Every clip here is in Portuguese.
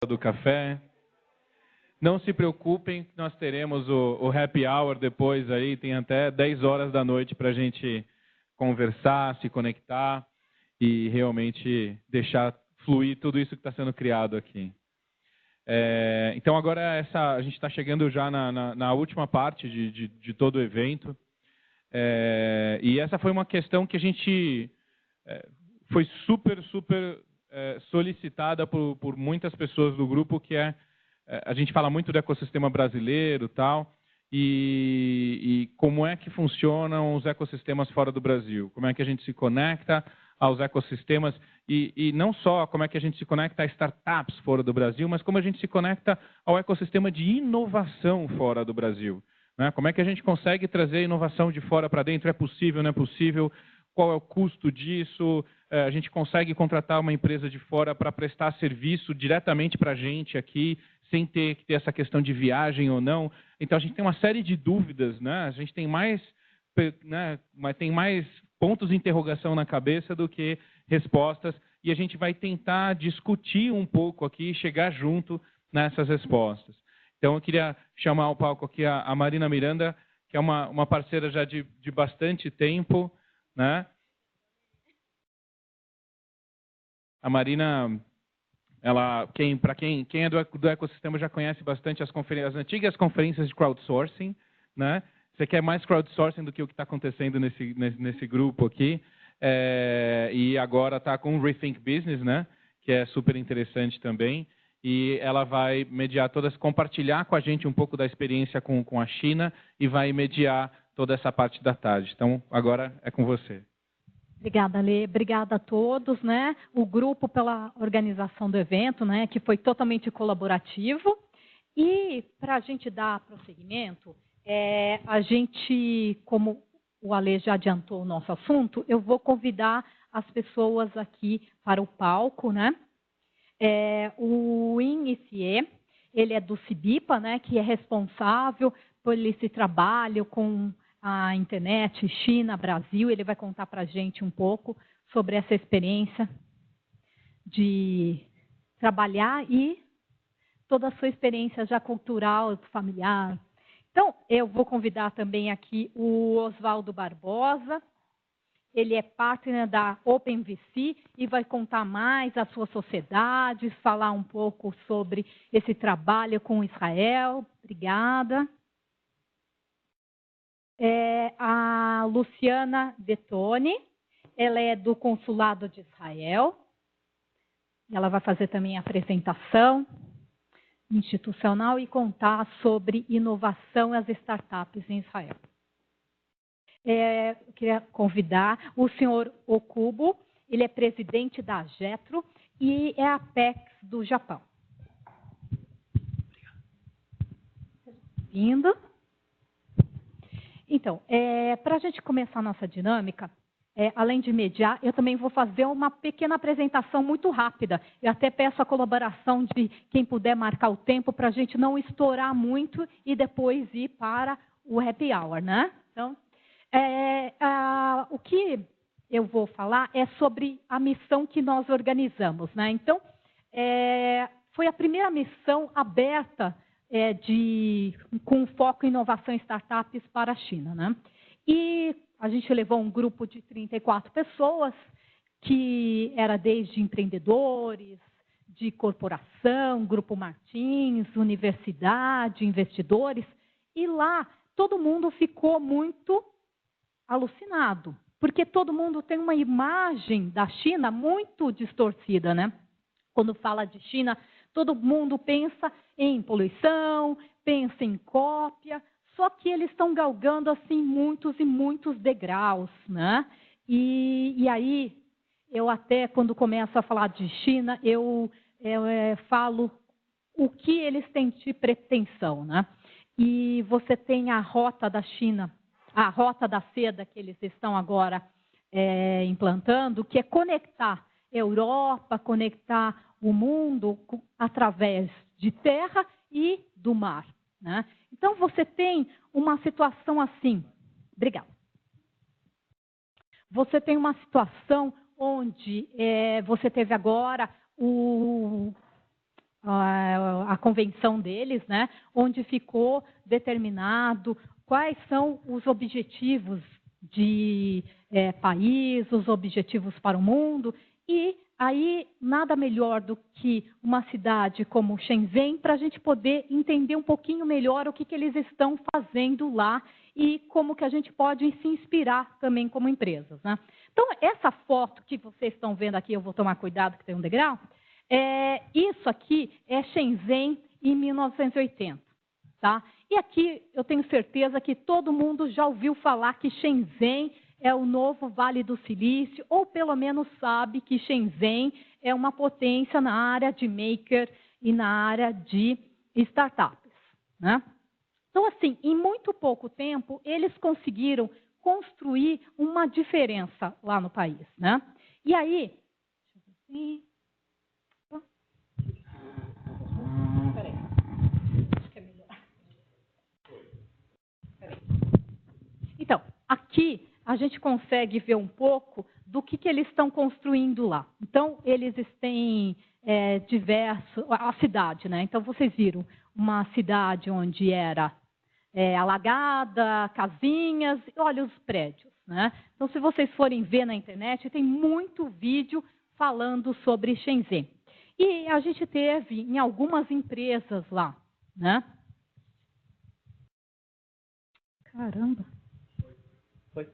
do café. Não se preocupem, nós teremos o happy hour depois aí, tem até 10 horas da noite para a gente conversar, se conectar e realmente deixar fluir tudo isso que está sendo criado aqui. Então agora a gente está chegando já na última parte de todo o evento. E essa foi uma questão que a gente foi super solicitada por muitas pessoas do grupo, que a gente fala muito do ecossistema brasileiro e como é que funcionam os ecossistemas fora do Brasil, como é que a gente se conecta aos ecossistemas e não só como é que a gente se conecta a startups fora do Brasil, mas como a gente se conecta ao ecossistema de inovação fora do Brasil. Né? Como é que a gente consegue trazer inovação de fora para dentro? É possível, não é possível? Qual é o custo disso? A gente consegue contratar uma empresa de fora para prestar serviço diretamente para a gente aqui, sem ter que ter essa questão de viagem ou não? Então, a gente tem uma série de dúvidas, né? A gente tem mais pontos de interrogação na cabeça do que respostas, e a gente vai tentar discutir um pouco aqui e chegar junto nessas respostas. Então, eu queria chamar ao palco aqui a Marina Miranda, que é uma parceira já de bastante tempo, né? A Marina, para quem é do ecossistema já conhece bastante as antigas conferências de crowdsourcing, né? Você quer mais crowdsourcing do que o que está acontecendo nesse grupo aqui. E agora está com o Rethink Business, né? Que é super interessante também. E ela vai mediar compartilhar com a gente um pouco da experiência com a China e vai mediar toda essa parte da tarde. Então, agora é com você. Obrigada, Lê. Obrigada a todos, né? O grupo pela organização do evento, né? Que foi totalmente colaborativo. E para a gente dar prosseguimento, a gente, como o Ale já adiantou o nosso assunto, eu vou convidar as pessoas aqui para o palco, né? O Inicie, ele é do CIBIPA, né? Que é responsável por esse trabalho com a internet, China, Brasil. Ele vai contar para a gente um pouco sobre essa experiência de trabalhar e toda a sua experiência já cultural, familiar. Então, eu vou convidar também aqui o Oswaldo Barbosa. Ele é partner da OpenVC e vai contar mais a sua sociedade, falar um pouco sobre esse trabalho com Israel. Obrigada. A Luciana Detoni, ela é do Consulado de Israel. Ela vai fazer também a apresentação institucional e contar sobre inovação e as startups em Israel. Eu queria convidar o senhor Okubo, ele é presidente da Jetro e é a Apex do Japão. Bem-vindo. Então, para a gente começar a nossa dinâmica, além de mediar, eu também vou fazer uma pequena apresentação muito rápida. Eu até peço a colaboração de quem puder marcar o tempo para a gente não estourar muito e depois ir para o happy hour, né? Então, o que eu vou falar é sobre a missão que nós organizamos, né? Então, foi a primeira missão aberta com foco em inovação e startups para a China, né? E a gente levou um grupo de 34 pessoas, que era desde empreendedores, de corporação, Grupo Martins, universidade, investidores, e lá todo mundo ficou muito alucinado, porque todo mundo tem uma imagem da China muito distorcida, né? Quando fala de China, todo mundo pensa em poluição, pensa em cópia, só que eles estão galgando assim muitos e muitos degraus, né? E aí, eu até quando começo a falar de China, eu falo o que eles têm de pretensão, né? E você tem a rota da China, a rota da seda que eles estão agora implantando, que é conectar Europa, conectar o mundo através de terra e do mar, né? Então, você tem uma situação assim. Obrigada. Você tem uma situação onde você teve agora a convenção deles, né, onde ficou determinado quais são os objetivos de país, os objetivos para o mundo, e aí nada melhor do que uma cidade como Shenzhen para a gente poder entender um pouquinho melhor o que eles estão fazendo lá e como que a gente pode se inspirar também como empresas, né? Então, essa foto que vocês estão vendo aqui, eu vou tomar cuidado que tem um degrau, isso aqui é Shenzhen em 1980, tá? E aqui eu tenho certeza que todo mundo já ouviu falar que Shenzhen é o novo Vale do Silício, ou pelo menos sabe que Shenzhen é uma potência na área de maker e na área de startups, né? Então, assim, em muito pouco tempo, eles conseguiram construir uma diferença lá no país, né? E aí... Peraí. Acho que é melhor. Peraí. Então, aqui a gente consegue ver um pouco do que eles estão construindo lá. Então, eles têm a cidade, né? Então, vocês viram uma cidade onde era alagada, casinhas, olha os prédios, né? Então, se vocês forem ver na internet, tem muito vídeo falando sobre Shenzhen. E a gente teve em algumas empresas lá, né? Caramba! Foi.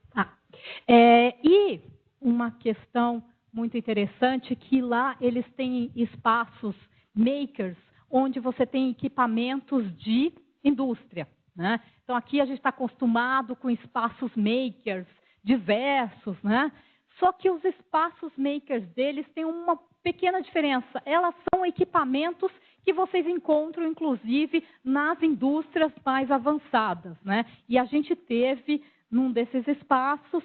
E uma questão muito interessante que lá eles têm espaços makers, onde você tem equipamentos de indústria, né? Então, aqui a gente está acostumado com espaços makers diversos, né? Só que os espaços makers deles têm uma pequena diferença. Elas são equipamentos que vocês encontram, inclusive, nas indústrias mais avançadas, né? E a gente teve num desses espaços,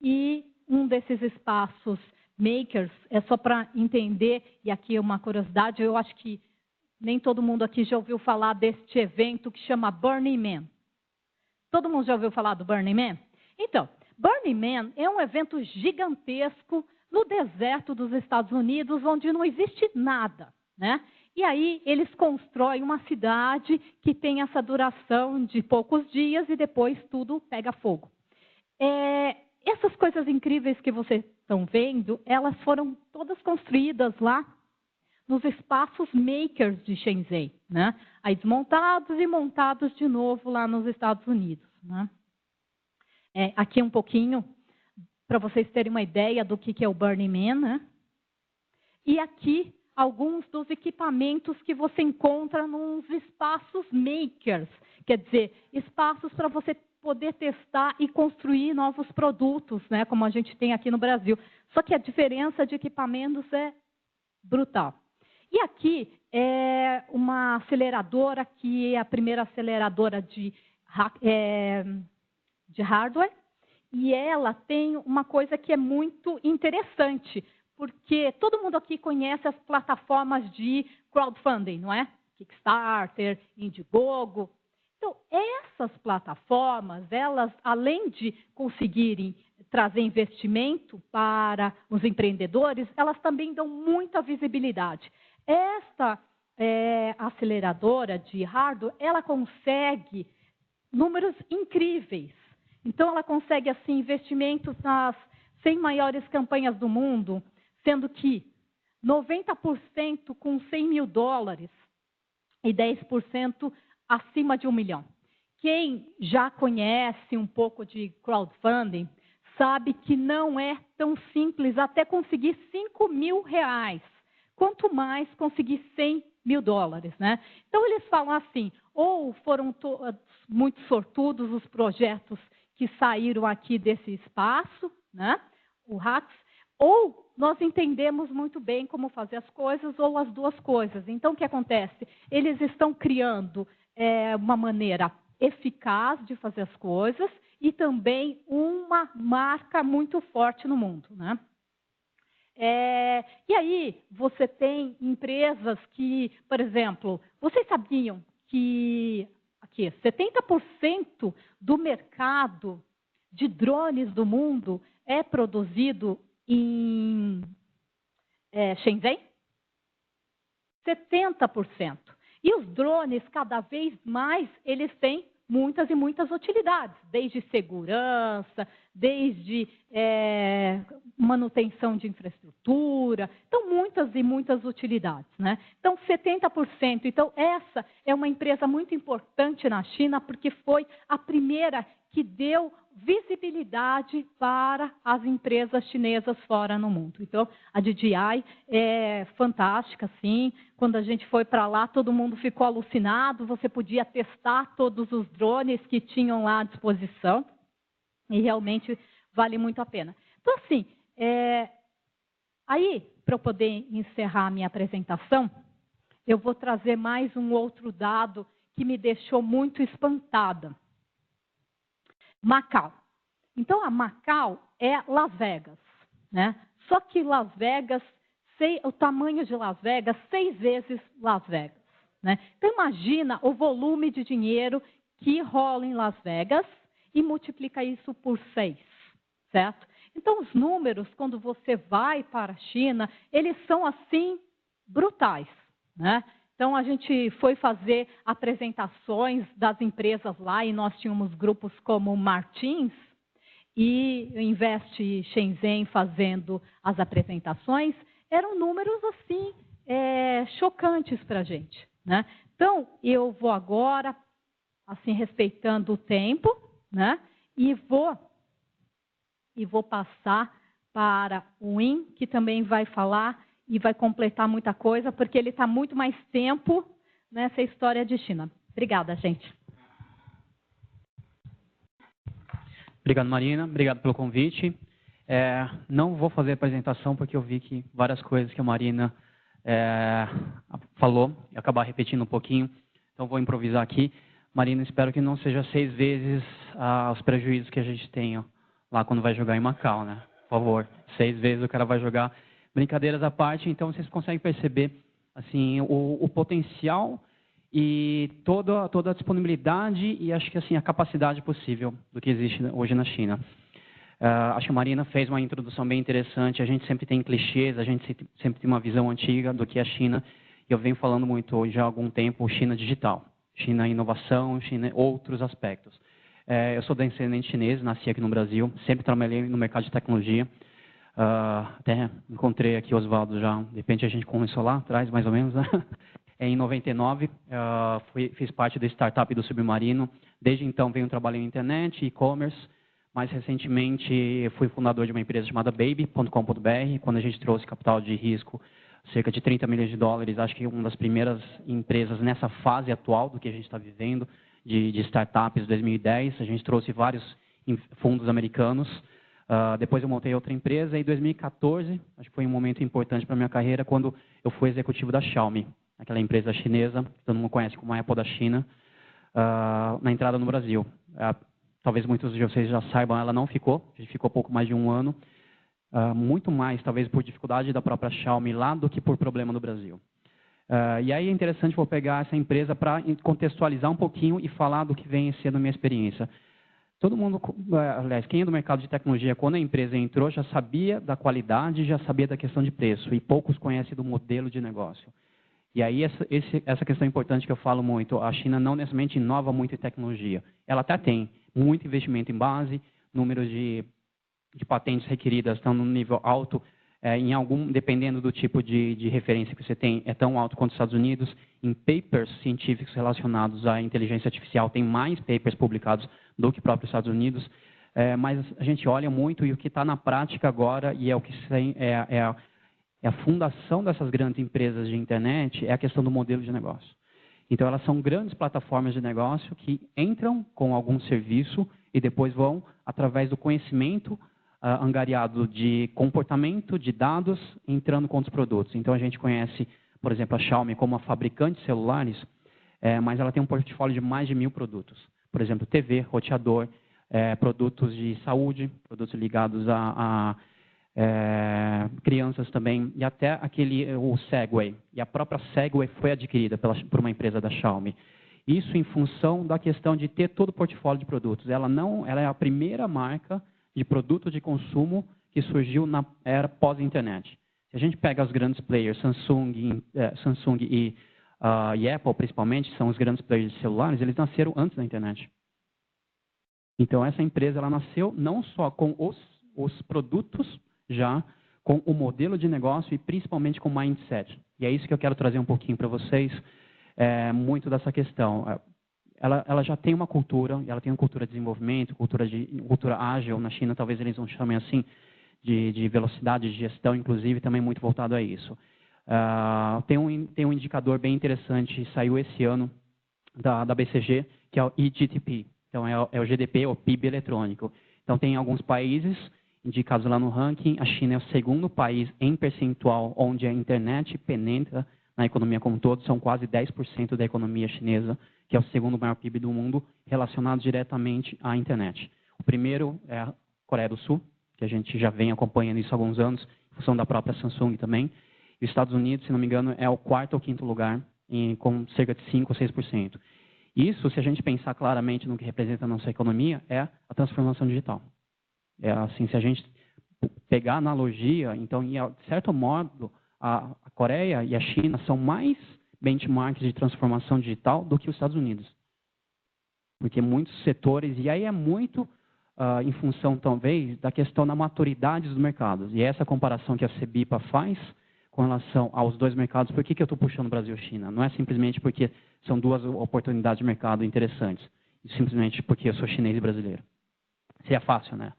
e um desses espaços makers, é só para entender, e aqui é uma curiosidade, eu acho que nem todo mundo aqui já ouviu falar deste evento que chama Burning Man. Todo mundo já ouviu falar do Burning Man? Então, Burning Man é um evento gigantesco no deserto dos Estados Unidos, onde não existe nada, né? E aí eles constroem uma cidade que tem essa duração de poucos dias e depois tudo pega fogo. Essas coisas incríveis que vocês estão vendo, elas foram todas construídas lá nos espaços makers de Shenzhen, né? Aí desmontados e montados de novo lá nos Estados Unidos, né? Aqui um pouquinho para vocês terem uma ideia do que é o Burning Man, né? E aqui alguns dos equipamentos que você encontra nos espaços makers, quer dizer, espaços para você poder testar e construir novos produtos, né? Como a gente tem aqui no Brasil. Só que a diferença de equipamentos é brutal. E aqui é uma aceleradora que é a primeira aceleradora de hardware, e ela tem uma coisa que é muito interessante, porque todo mundo aqui conhece as plataformas de crowdfunding, não é? Kickstarter, Indiegogo. Então, essas plataformas, elas, além de conseguirem trazer investimento para os empreendedores, elas também dão muita visibilidade. Esta aceleradora de hardware, ela consegue números incríveis. Então, ela consegue, assim, investimentos nas 100 maiores campanhas do mundo, sendo que 90% com $100 mil e 10% acima de $1 milhão. Quem já conhece um pouco de crowdfunding sabe que não é tão simples até conseguir R$5 mil, quanto mais conseguir $100 mil, né? Então, eles falam assim, ou foram muito sortudos os projetos que saíram aqui desse espaço, né? O Hacks, ou nós entendemos muito bem como fazer as coisas, ou as duas coisas. Então, o que acontece? Eles estão criando uma maneira eficaz de fazer as coisas e também uma marca muito forte no mundo, né? E aí, você tem empresas que, por exemplo, vocês sabiam que aqui, 70% do mercado de drones do mundo é produzido em Shenzhen? 70%. E os drones, cada vez mais, eles têm muitas e muitas utilidades, desde segurança, desde manutenção de infraestrutura, então muitas e muitas utilidades, né? Então 70%. Então essa é uma empresa muito importante na China porque foi a primeira que deu visibilidade para as empresas chinesas fora no mundo. Então, a DJI é fantástica, sim. Quando a gente foi para lá, todo mundo ficou alucinado. Você podia testar todos os drones que tinham lá à disposição. E realmente vale muito a pena. Então, assim, aí, para eu poder encerrar a minha apresentação, eu vou trazer mais um outro dado que me deixou muito espantada. Macau. Então, a Macau é Las Vegas, né? Só que Las Vegas, o tamanho de Las Vegas, 6 vezes Las Vegas, né? Então, imagina o volume de dinheiro que rola em Las Vegas e multiplica isso por 6, certo? Então, os números, quando você vai para a China, eles são, assim, brutais, né? Então, a gente foi fazer apresentações das empresas lá e nós tínhamos grupos como Martins e Invest Shenzhen fazendo as apresentações. Eram números, assim, chocantes para a gente, né? Então, eu vou agora, assim, respeitando o tempo, né? E vou passar para o Win, que também vai falar e vai completar muita coisa, porque ele está muito mais tempo nessa história de China. Obrigada, gente. Obrigado, Marina. Obrigado pelo convite. Não vou fazer a apresentação, porque eu vi que várias coisas que a Marina falou, e acabar repetindo um pouquinho, então vou improvisar aqui. Marina, espero que não seja 6 vezes os prejuízos que a gente tem lá quando vai jogar em Macau, né? Por favor, 6 vezes o cara vai jogar. Brincadeiras à parte, então vocês conseguem perceber assim, o potencial e toda a disponibilidade e acho que assim, a capacidade possível do que existe hoje na China. Acho que a Marina fez uma introdução bem interessante, a gente sempre tem clichês, a gente sempre tem uma visão antiga do que é a China, e eu venho falando muito já há algum tempo, China digital, China inovação, China outros aspectos. Eu sou descendente chinês, nasci aqui no Brasil, sempre trabalhei no mercado de tecnologia. Até encontrei aqui o Oswaldo já, de repente a gente começou lá atrás, mais ou menos, né? Em 99, fiz parte da startup do Submarino. Desde então venho trabalhando em internet, e-commerce. Mais recentemente fui fundador de uma empresa chamada Baby.com.br, quando a gente trouxe capital de risco, cerca de 30 milhões de dólares. Acho que uma das primeiras empresas nessa fase atual do que a gente está vivendo, de startups, 2010. A gente trouxe vários fundos americanos. Depois eu montei outra empresa e em 2014, acho que foi um momento importante para a minha carreira, quando eu fui executivo da Xiaomi, aquela empresa chinesa, que todo mundo conhece como a Apple da China, na entrada no Brasil. Talvez muitos de vocês já saibam, ela não ficou, a gente ficou pouco mais de 1 ano, muito mais, talvez por dificuldade da própria Xiaomi lá do que por problema no Brasil. E aí é interessante, vou pegar essa empresa para contextualizar um pouquinho e falar do que vem sendo a minha experiência. Todo mundo, aliás, quem é do mercado de tecnologia, quando a empresa entrou, já sabia da qualidade, já sabia da questão de preço, e poucos conhecem do modelo de negócio. E aí essa questão importante que eu falo muito, a China não necessariamente inova muito em tecnologia. Ela até tem muito investimento em base, números de patentes requeridas estão num nível alto, dependendo do tipo de referência que você tem, é tão alto quanto os Estados Unidos. Em papers científicos relacionados à inteligência artificial, tem mais papers publicados do que o próprio Estados Unidos. Mas a gente olha muito e o que está na prática agora, e é o que é a fundação dessas grandes empresas de internet, é a questão do modelo de negócio. Então, elas são grandes plataformas de negócio que entram com algum serviço e depois vão, através do conhecimento angariado de comportamento, de dados, entrando com outros produtos. Então, a gente conhece, por exemplo, a Xiaomi como uma fabricante de celulares, mas ela tem um portfólio de mais de 1000 produtos. Por exemplo, TV, roteador, produtos de saúde, produtos ligados a crianças também, e até o Segway. E a própria Segway foi adquirida por uma empresa da Xiaomi. Isso em função da questão de ter todo o portfólio de produtos. Ela é a primeira marca de produto de consumo que surgiu na era pós-internet. Se a gente pega os grandes players, Samsung e Apple, principalmente, são os grandes players de celulares, eles nasceram antes da internet. Então, essa empresa ela nasceu não só com os produtos, já com o modelo de negócio e principalmente com o mindset. E é isso que eu quero trazer um pouquinho para vocês, muito dessa questão. Ela já tem uma cultura, ela tem uma cultura de desenvolvimento, cultura ágil. Na China, talvez eles não chamem assim, de velocidade de gestão, inclusive, também muito voltado a isso. Tem um indicador bem interessante, saiu esse ano, da BCG, que é o eGDP. Então, é o GDP, o PIB eletrônico. Então, tem alguns países indicados lá no ranking. A China é o segundo país em percentual onde a internet penetra na economia como um todo. São quase 10% da economia chinesa, que é o segundo maior PIB do mundo, relacionado diretamente à internet. O primeiro é a Coreia do Sul, que a gente já vem acompanhando isso há alguns anos, em função da própria Samsung também. E os Estados Unidos, se não me engano, é o quarto ou quinto lugar, com cerca de 5% ou 6%. Isso, se a gente pensar claramente no que representa a nossa economia, é a transformação digital. Assim, se a gente pegar a analogia, então, de certo modo, a Coreia e a China são mais benchmarks de transformação digital do que os Estados Unidos. Porque muitos setores, e aí é muito em função, talvez, da questão da maturidade dos mercados. E essa comparação que a CEBIPA faz com relação aos dois mercados, por que eu estou puxando Brasil e China? Não é simplesmente porque são duas oportunidades de mercado interessantes, simplesmente porque eu sou chinês e brasileiro. Isso é fácil, né?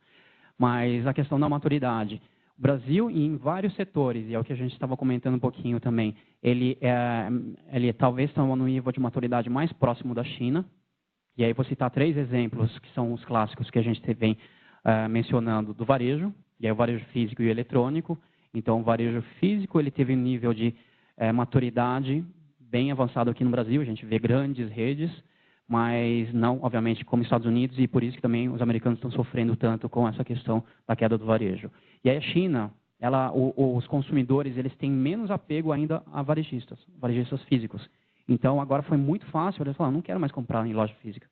Mas a questão da maturidade. O Brasil, em vários setores, e é o que a gente estava comentando um pouquinho também, ele talvez está no nível de maturidade mais próximo da China. E aí vou citar 3 exemplos, que são os clássicos que a gente vem mencionando do varejo, e aí o varejo físico e o eletrônico. Então, o varejo físico ele teve um nível de maturidade bem avançado aqui no Brasil. A gente vê grandes redes, mas não, obviamente, como Estados Unidos, e por isso que também os americanos estão sofrendo tanto com essa questão da queda do varejo. E aí a China, os consumidores, eles têm menos apego ainda a varejistas físicos. Então, agora foi muito fácil eles falaram, não quero mais comprar em loja física.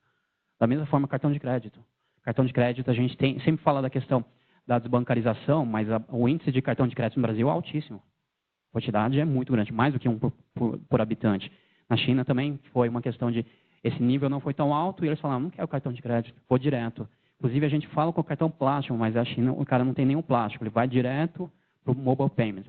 Da mesma forma, cartão de crédito. Cartão de crédito, a gente sempre fala da questão da desbancarização, mas o índice de cartão de crédito no Brasil é altíssimo. A quantidade é muito grande, mais do que um por habitante. Na China também foi uma questão de esse nível não foi tão alto e eles falaram, não quero cartão de crédito, vou direto. Inclusive, a gente fala com o cartão plástico, mas a China, o cara não tem nenhum plástico, ele vai direto para o mobile payment.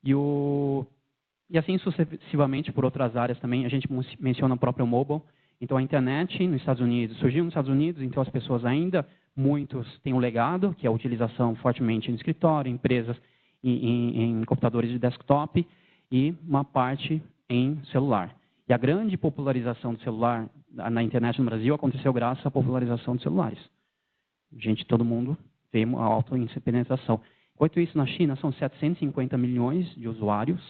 E assim sucessivamente por outras áreas também, a gente menciona o próprio mobile. Então, a internet nos Estados Unidos, surgiu nos Estados Unidos, então as pessoas ainda, muitos têm um legado, que é a utilização fortemente no escritório, empresas em computadores de desktop e uma parte em celular. E a grande popularização do celular na internet no Brasil aconteceu graças à popularização dos celulares. Todo mundo tem uma alta índice de penetração. Enquanto isso, na China, são 750 milhões de usuários,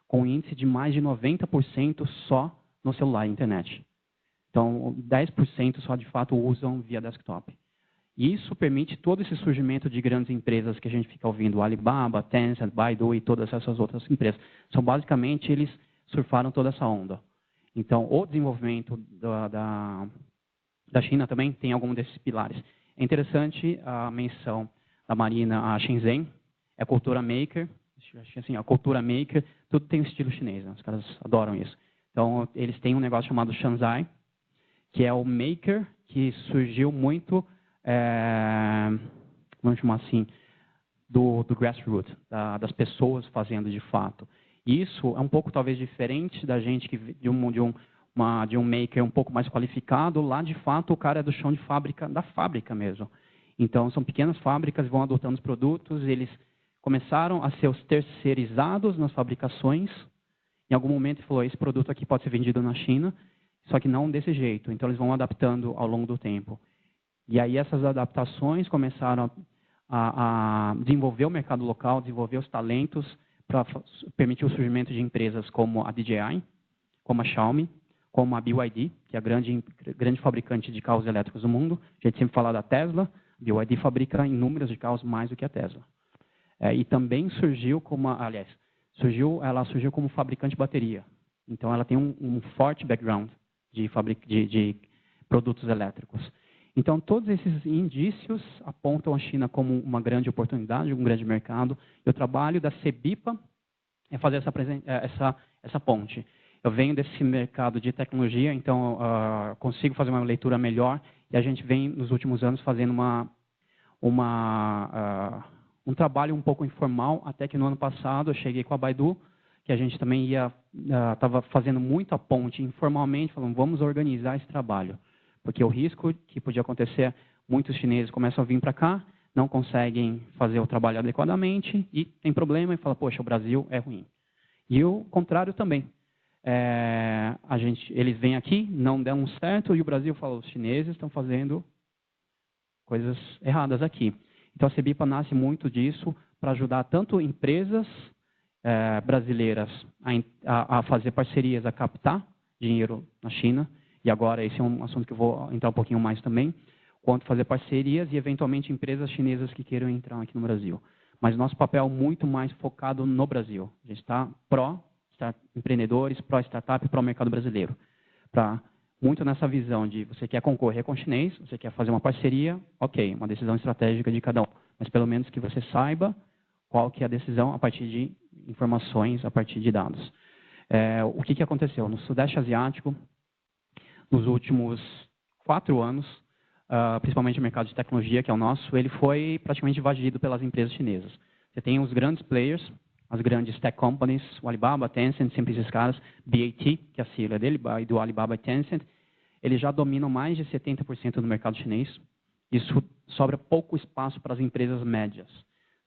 com um índice de mais de 90% só no celular e internet. Então, 10% só de fato usam via desktop. E isso permite todo esse surgimento de grandes empresas que a gente fica ouvindo, Alibaba, Tencent, Baidu e todas essas outras empresas. São basicamente, eles surfaram toda essa onda. Então, o desenvolvimento da China também tem algum desses pilares. É interessante a menção da Marina a Shenzhen, é a cultura maker, assim, a cultura maker, tudo tem um estilo chinês, né? Os caras adoram isso. Então, eles têm um negócio chamado Shanzai, que é o maker que surgiu muito, vamos chamar assim, do grassroots, das pessoas fazendo de fato. Isso é um pouco talvez diferente da gente de um maker um pouco mais qualificado. Lá, de fato, o cara é do chão de fábrica, da fábrica mesmo. Então, são pequenas fábricas, vão adotando os produtos, eles começaram a ser os terceirizados nas fabricações. Em algum momento, ele falou, esse produto aqui pode ser vendido na China, só que não desse jeito. Então, eles vão adaptando ao longo do tempo. E aí, essas adaptações começaram a desenvolver o mercado local, desenvolver os talentos, para permitir o surgimento de empresas como a DJI, como a Xiaomi, como a BYD, que é a grande fabricante de carros elétricos do mundo. A gente sempre fala da Tesla, a BYD fabrica inúmeros de carros mais do que a Tesla. E também surgiu ela surgiu como fabricante de bateria. Então, ela tem um forte background de produtos elétricos. Então, todos esses indícios apontam a China como uma grande oportunidade, um grande mercado. E o trabalho da CEBIPA é fazer essa ponte. Eu venho desse mercado de tecnologia, então consigo fazer uma leitura melhor. E a gente vem, nos últimos anos, fazendo um trabalho um pouco informal, até que no ano passado eu cheguei com a Baidu, que a gente também estava fazendo muita ponte informalmente, falando, vamos organizar esse trabalho. Porque o risco que podia acontecer, muitos chineses começam a vir para cá, não conseguem fazer o trabalho adequadamente, e tem problema, e fala, poxa, o Brasil é ruim. E o contrário também. Eles vêm aqui, não dão certo, e o Brasil fala, os chineses estão fazendo coisas erradas aqui. Então, a CEBIPA nasce muito disso para ajudar tanto empresas brasileiras a fazer parcerias, a captar dinheiro na China, e agora esse é um assunto que eu vou entrar um pouquinho mais também, quanto fazer parcerias e, eventualmente, empresas chinesas que queiram entrar aqui no Brasil. Mas nosso papel é muito mais focado no Brasil. A gente está pró-empreendedores, pró-startup, pró-mercado brasileiro. Muito nessa visão de você quer concorrer com o chinês, você quer fazer uma parceria, ok, uma decisão estratégica de cada um. Mas pelo menos que você saiba qual que é a decisão a partir de informações, a partir de dados. O que aconteceu? No Sudeste Asiático, nos últimos 4 anos, principalmente o mercado de tecnologia, que é o nosso, ele foi praticamente invadido pelas empresas chinesas. Você tem os grandes players, as grandes tech companies, o Alibaba, Tencent, sempre esses caras, BAT, que é a sigla dele, do Alibaba e Tencent, eles já dominam mais de 70% do mercado chinês. Isso sobra pouco espaço para as empresas médias.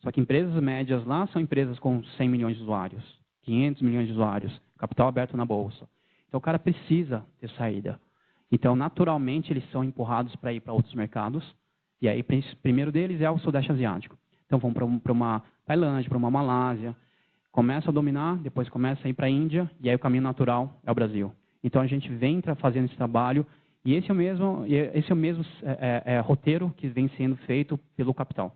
Só que empresas médias lá são empresas com 100 milhões de usuários, 500 milhões de usuários, capital aberto na bolsa. Então, o cara precisa ter saída. Então, naturalmente, eles são empurrados para ir para outros mercados. E aí, o primeiro deles é o Sudeste Asiático. Então, vão para uma Tailândia, para uma Malásia, começa a dominar, depois começa a ir para a Índia, e aí o caminho natural é o Brasil. Então, a gente vem fazendo esse trabalho, e esse é o mesmo roteiro que vem sendo feito pelo capital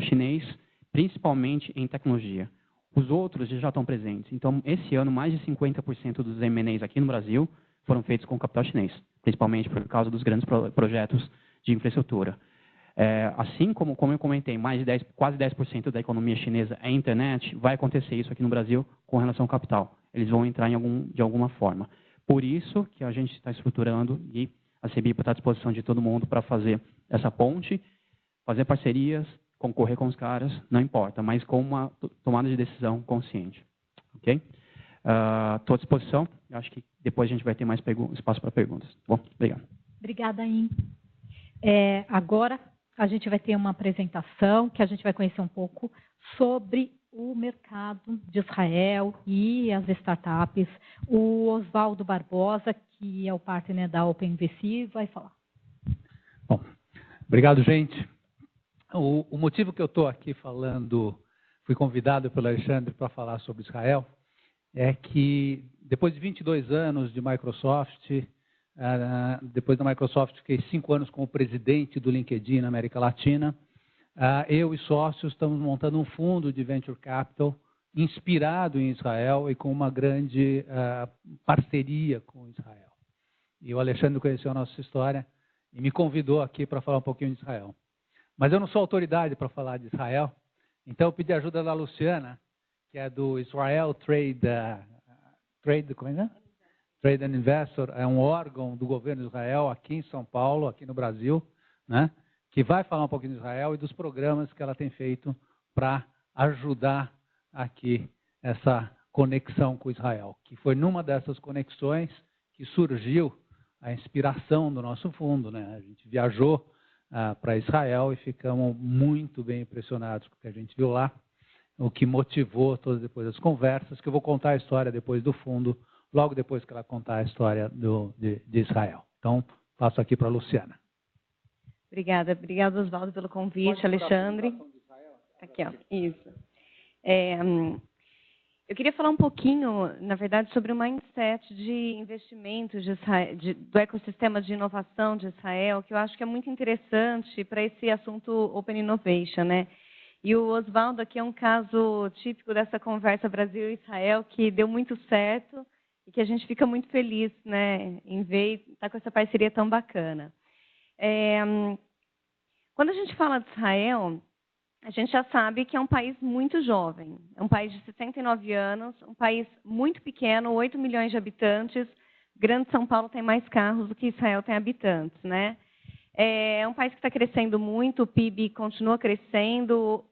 chinês, principalmente em tecnologia. Os outros já estão presentes. Então, esse ano, mais de 50% dos M&As aqui no Brasil foram feitos com o capital chinês, principalmente por causa dos grandes projetos de infraestrutura. Assim como eu comentei, quase 10% da economia chinesa é internet, vai acontecer isso aqui no Brasil com relação ao capital. Eles vão entrar de alguma forma. Por isso que a gente está estruturando e a CEBIPA está à disposição de todo mundo para fazer essa ponte, fazer parcerias, concorrer com os caras, não importa, mas com uma tomada de decisão consciente. Ok? Estou à disposição. Acho que depois a gente vai ter mais espaço para perguntas. Bom, obrigado. Obrigada, In. Agora a gente vai ter uma apresentação que a gente vai conhecer um pouco sobre o mercado de Israel e as startups. O Oswaldo Barbosa, que é o partner da OpenVC, vai falar. Bom, obrigado, gente. O motivo que eu estou aqui falando, fui convidado pelo Alexandre para falar sobre Israel, é que depois de 22 anos de Microsoft, depois da Microsoft, fiquei 5 anos como presidente do LinkedIn na América Latina. Eu e sócios estamos montando um fundo de Venture Capital inspirado em Israel e com uma grande parceria com Israel. E o Alexandre conheceu a nossa história e me convidou aqui para falar um pouquinho de Israel. Mas eu não sou autoridade para falar de Israel, então eu pedi ajuda da Luciana, que é do Israel Trade and Investor, é um órgão do governo de Israel aqui em São Paulo, aqui no Brasil, né, que vai falar um pouquinho de Israel e dos programas que ela tem feito para ajudar aqui essa conexão com Israel, que foi numa dessas conexões que surgiu a inspiração do nosso fundo, né? A gente viajou para Israel e ficamos muito bem impressionados com o que a gente viu lá, o que motivou todas depois as conversas, que eu vou contar a história depois do fundo, logo depois que ela contar a história de Israel. Então, passo aqui para a Luciana. Obrigada, Oswaldo, pelo convite, Alexandre. Aqui, ó, isso. Eu queria falar um pouquinho, na verdade, sobre o mindset de investimentos de Israel, do ecossistema de inovação de Israel, que eu acho que é muito interessante para esse assunto Open Innovation, né? E o Oswaldo aqui é um caso típico dessa conversa Brasil e Israel, que deu muito certo e que a gente fica muito feliz, né, em ver e estar com essa parceria tão bacana. Quando a gente fala de Israel, a gente já sabe que é um país muito jovem. É um país de 69 anos, um país muito pequeno, 8 milhões de habitantes. Grande São Paulo tem mais carros do que Israel tem habitantes, né? É um país que está crescendo muito, o PIB continua crescendo.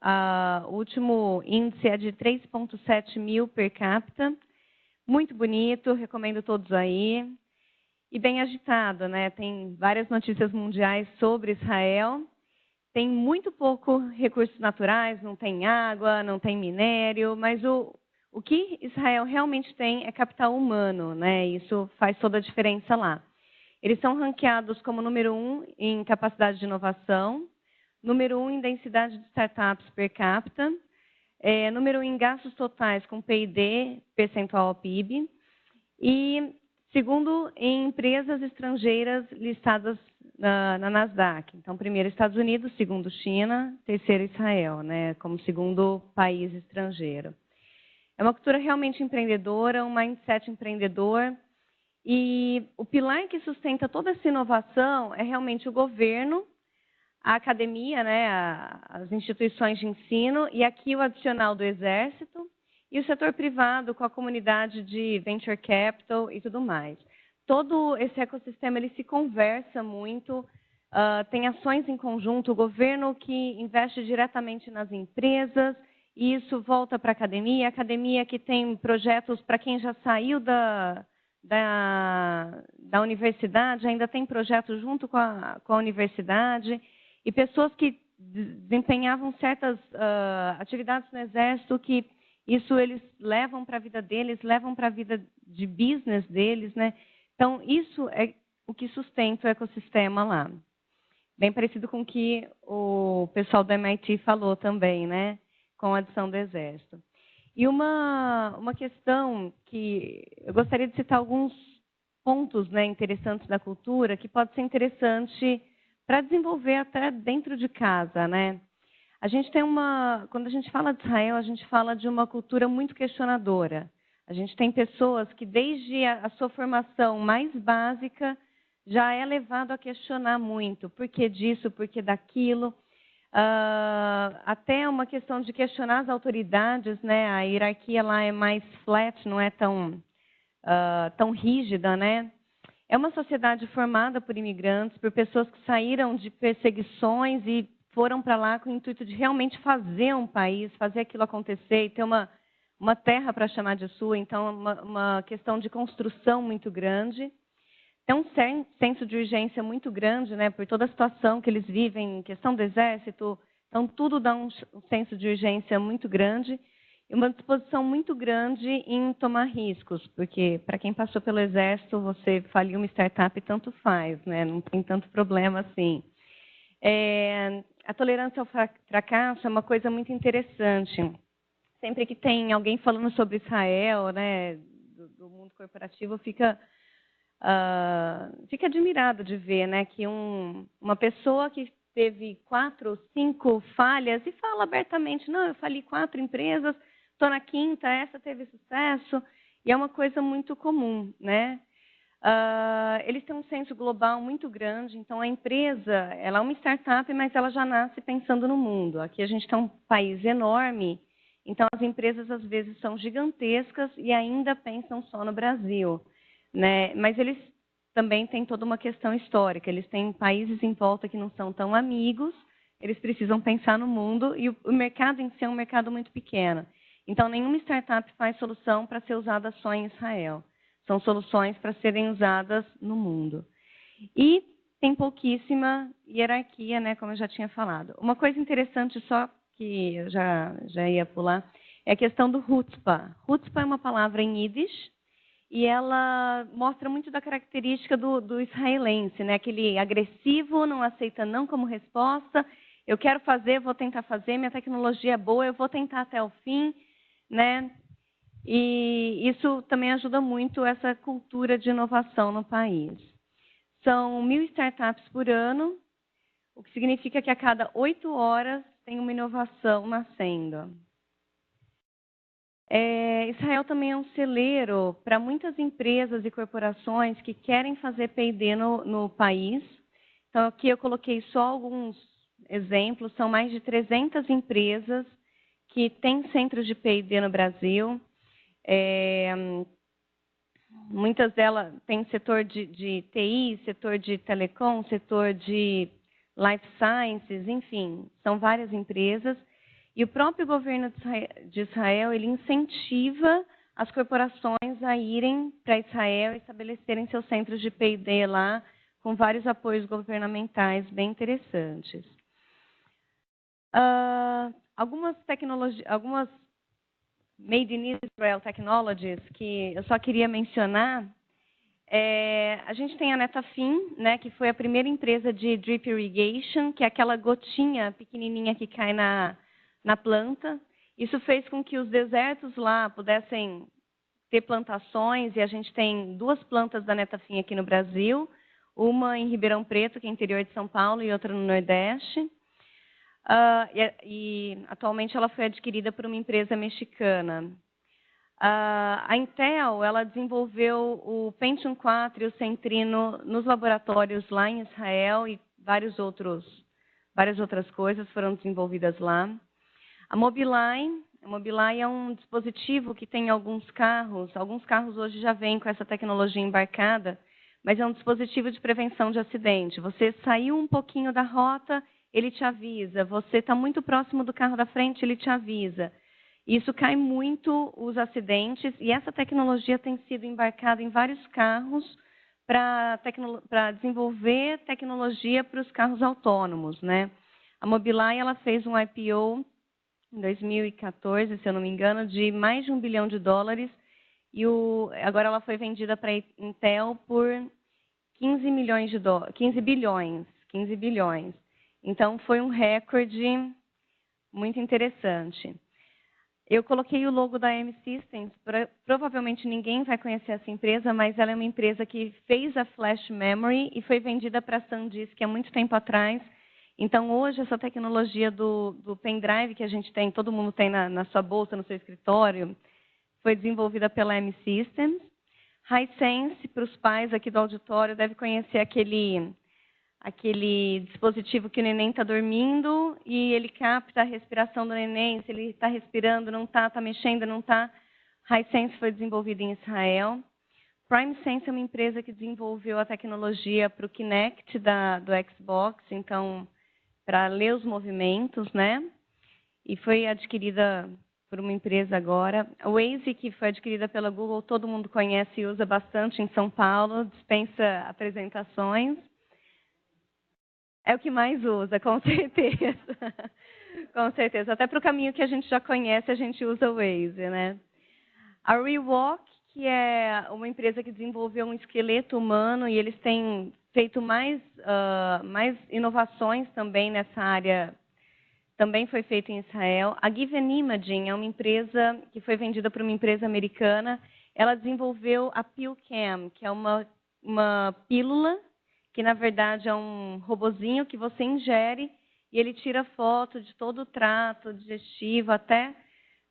O último índice é de 3,7 mil per capita. Muito bonito, recomendo todos aí. E bem agitado, né? Tem várias notícias mundiais sobre Israel. Tem muito pouco recursos naturais, não tem água, não tem minério, mas o que Israel realmente tem é capital humano, né? Isso faz toda a diferença lá. Eles são ranqueados como número 1 em capacidade de inovação, número 1 em densidade de startups per capita, número 1 em gastos totais com PID, percentual ao PIB, e segundo em empresas estrangeiras listadas na Nasdaq. Então, primeiro Estados Unidos, segundo China, terceiro Israel, né, como segundo país estrangeiro. É uma cultura realmente empreendedora, um mindset empreendedor. E o pilar que sustenta toda essa inovação é realmente o governo, a academia, né, as instituições de ensino, e aqui o adicional do Exército, e o setor privado com a comunidade de venture capital e tudo mais. Todo esse ecossistema ele se conversa muito, tem ações em conjunto, o governo que investe diretamente nas empresas, e isso volta para a academia que tem projetos para quem já saiu da universidade, ainda tem projetos junto com a universidade, e pessoas que desempenhavam certas atividades no Exército, que isso eles levam para a vida deles, levam para a vida de business deles, né? Então, isso é o que sustenta o ecossistema lá. Bem parecido com o que o pessoal do MIT falou também, né? Com a adição do Exército. E uma questão que eu gostaria de citar alguns pontos, né, interessantes da cultura, que pode ser interessante para desenvolver até dentro de casa, né? A gente tem quando a gente fala de Israel, a gente fala de uma cultura muito questionadora. A gente tem pessoas que desde a sua formação mais básica já é levado a questionar muito. Por que disso, por que daquilo? Até uma questão de questionar as autoridades, né? A hierarquia lá é mais flat, não é tão rígida, né? É uma sociedade formada por imigrantes, por pessoas que saíram de perseguições e foram para lá com o intuito de realmente fazer um país, fazer aquilo acontecer e ter uma terra para chamar de sua. Então, uma questão de construção muito grande. Tem um senso de urgência muito grande, né, por toda a situação que eles vivem, em questão do Exército. Então, tudo dá um senso de urgência muito grande e uma disposição muito grande em tomar riscos, porque, para quem passou pelo Exército, você falir uma startup, tanto faz, né, não tem tanto problema assim. A tolerância ao fracasso é uma coisa muito interessante. Sempre que tem alguém falando sobre Israel, né, do mundo corporativo, fica admirado de ver, né, que uma pessoa que teve 4 ou 5 falhas e fala abertamente, não, eu fali 4 empresas, estou na 5ª, essa teve sucesso, e é uma coisa muito comum, né? Eles têm um senso global muito grande, então a empresa, ela é uma startup, mas ela já nasce pensando no mundo. Aqui a gente tem um país enorme, então as empresas às vezes são gigantescas e ainda pensam só no Brasil, né? Mas eles também têm toda uma questão histórica, eles têm países em volta que não são tão amigos, eles precisam pensar no mundo e o mercado em si é um mercado muito pequeno. Então nenhuma startup faz solução para ser usada só em Israel. São soluções para serem usadas no mundo. E tem pouquíssima hierarquia, né, como eu já tinha falado. Uma coisa interessante, só que eu já ia pular, é a questão do chutzpah. Chutzpah é uma palavra em Yiddish e ela mostra muito da característica do israelense, né, aquele agressivo, não aceita não como resposta. Eu quero fazer, vou tentar fazer, minha tecnologia é boa, eu vou tentar até o fim, né? E isso também ajuda muito essa cultura de inovação no país. São 1.000 startups por ano, o que significa que a cada 8 horas tem uma inovação nascendo. Israel também é um celeiro para muitas empresas e corporações que querem fazer P&D no país. Então, aqui eu coloquei só alguns exemplos. São mais de 300 empresas que têm centros de P&D no Brasil. Muitas delas têm setor de TI, setor de telecom, setor de life sciences, enfim, são várias empresas. E o próprio governo de Israel, ele incentiva as corporações a irem para Israel e estabelecerem seus centros de P&D lá, com vários apoios governamentais bem interessantes. Algumas Made in Israel Technologies que eu só queria mencionar. A gente tem a Netafim, né, que foi a primeira empresa de drip irrigation, que é aquela gotinha pequenininha que cai na planta. Isso fez com que os desertos lá pudessem ter plantações, e a gente tem 2 plantas da Netafim aqui no Brasil, uma em Ribeirão Preto, que é interior de São Paulo, e outra no Nordeste. E atualmente ela foi adquirida por uma empresa mexicana. A Intel, ela desenvolveu o Pentium 4 e o Centrino nos laboratórios lá em Israel, e várias outras coisas foram desenvolvidas lá. A Mobileye é um dispositivo que tem alguns carros hoje já vêm com essa tecnologia embarcada, mas é um dispositivo de prevenção de acidente. Você saiu um pouquinho da rota, ele te avisa. Você está muito próximo do carro da frente, ele te avisa. Isso cai muito os acidentes, e essa tecnologia tem sido embarcada em vários carros para desenvolver tecnologia para os carros autônomos, né? A Mobileye, ela fez um IPO em 2014, se eu não me engano, de mais de $1 bilhão, e agora ela foi vendida para a Intel por 15 bilhões. Então, foi um recorde muito interessante. Eu coloquei o logo da M-Systems. Provavelmente ninguém vai conhecer essa empresa, mas ela é uma empresa que fez a Flash Memory e foi vendida para a SanDisk há muito tempo atrás. Então, hoje, essa tecnologia do pendrive que a gente tem, todo mundo tem na sua bolsa, no seu escritório, foi desenvolvida pela M-Systems. Hisense, para os pais aqui do auditório, deve conhecer aquele dispositivo que o neném está dormindo e ele capta a respiração do neném, se ele está respirando, não está, está mexendo, não está. Hisense foi desenvolvido em Israel. PrimeSense é uma empresa que desenvolveu a tecnologia para o Kinect do Xbox, então, para ler os movimentos, né? E foi adquirida por uma empresa agora. A Waze, que foi adquirida pela Google, todo mundo conhece e usa bastante em São Paulo, dispensa apresentações. É o que mais usa, com certeza. Com certeza. Até para o caminho que a gente já conhece, a gente usa o Waze, né? A Rewalk, que é uma empresa que desenvolveu um esqueleto humano, e eles têm feito mais inovações também nessa área, também foi feito em Israel. A Given Imaging é uma empresa que foi vendida por uma empresa americana. Ela desenvolveu a PillCam, que é uma pílula, que na verdade é um robozinho que você ingere e ele tira foto de todo o trato digestivo, até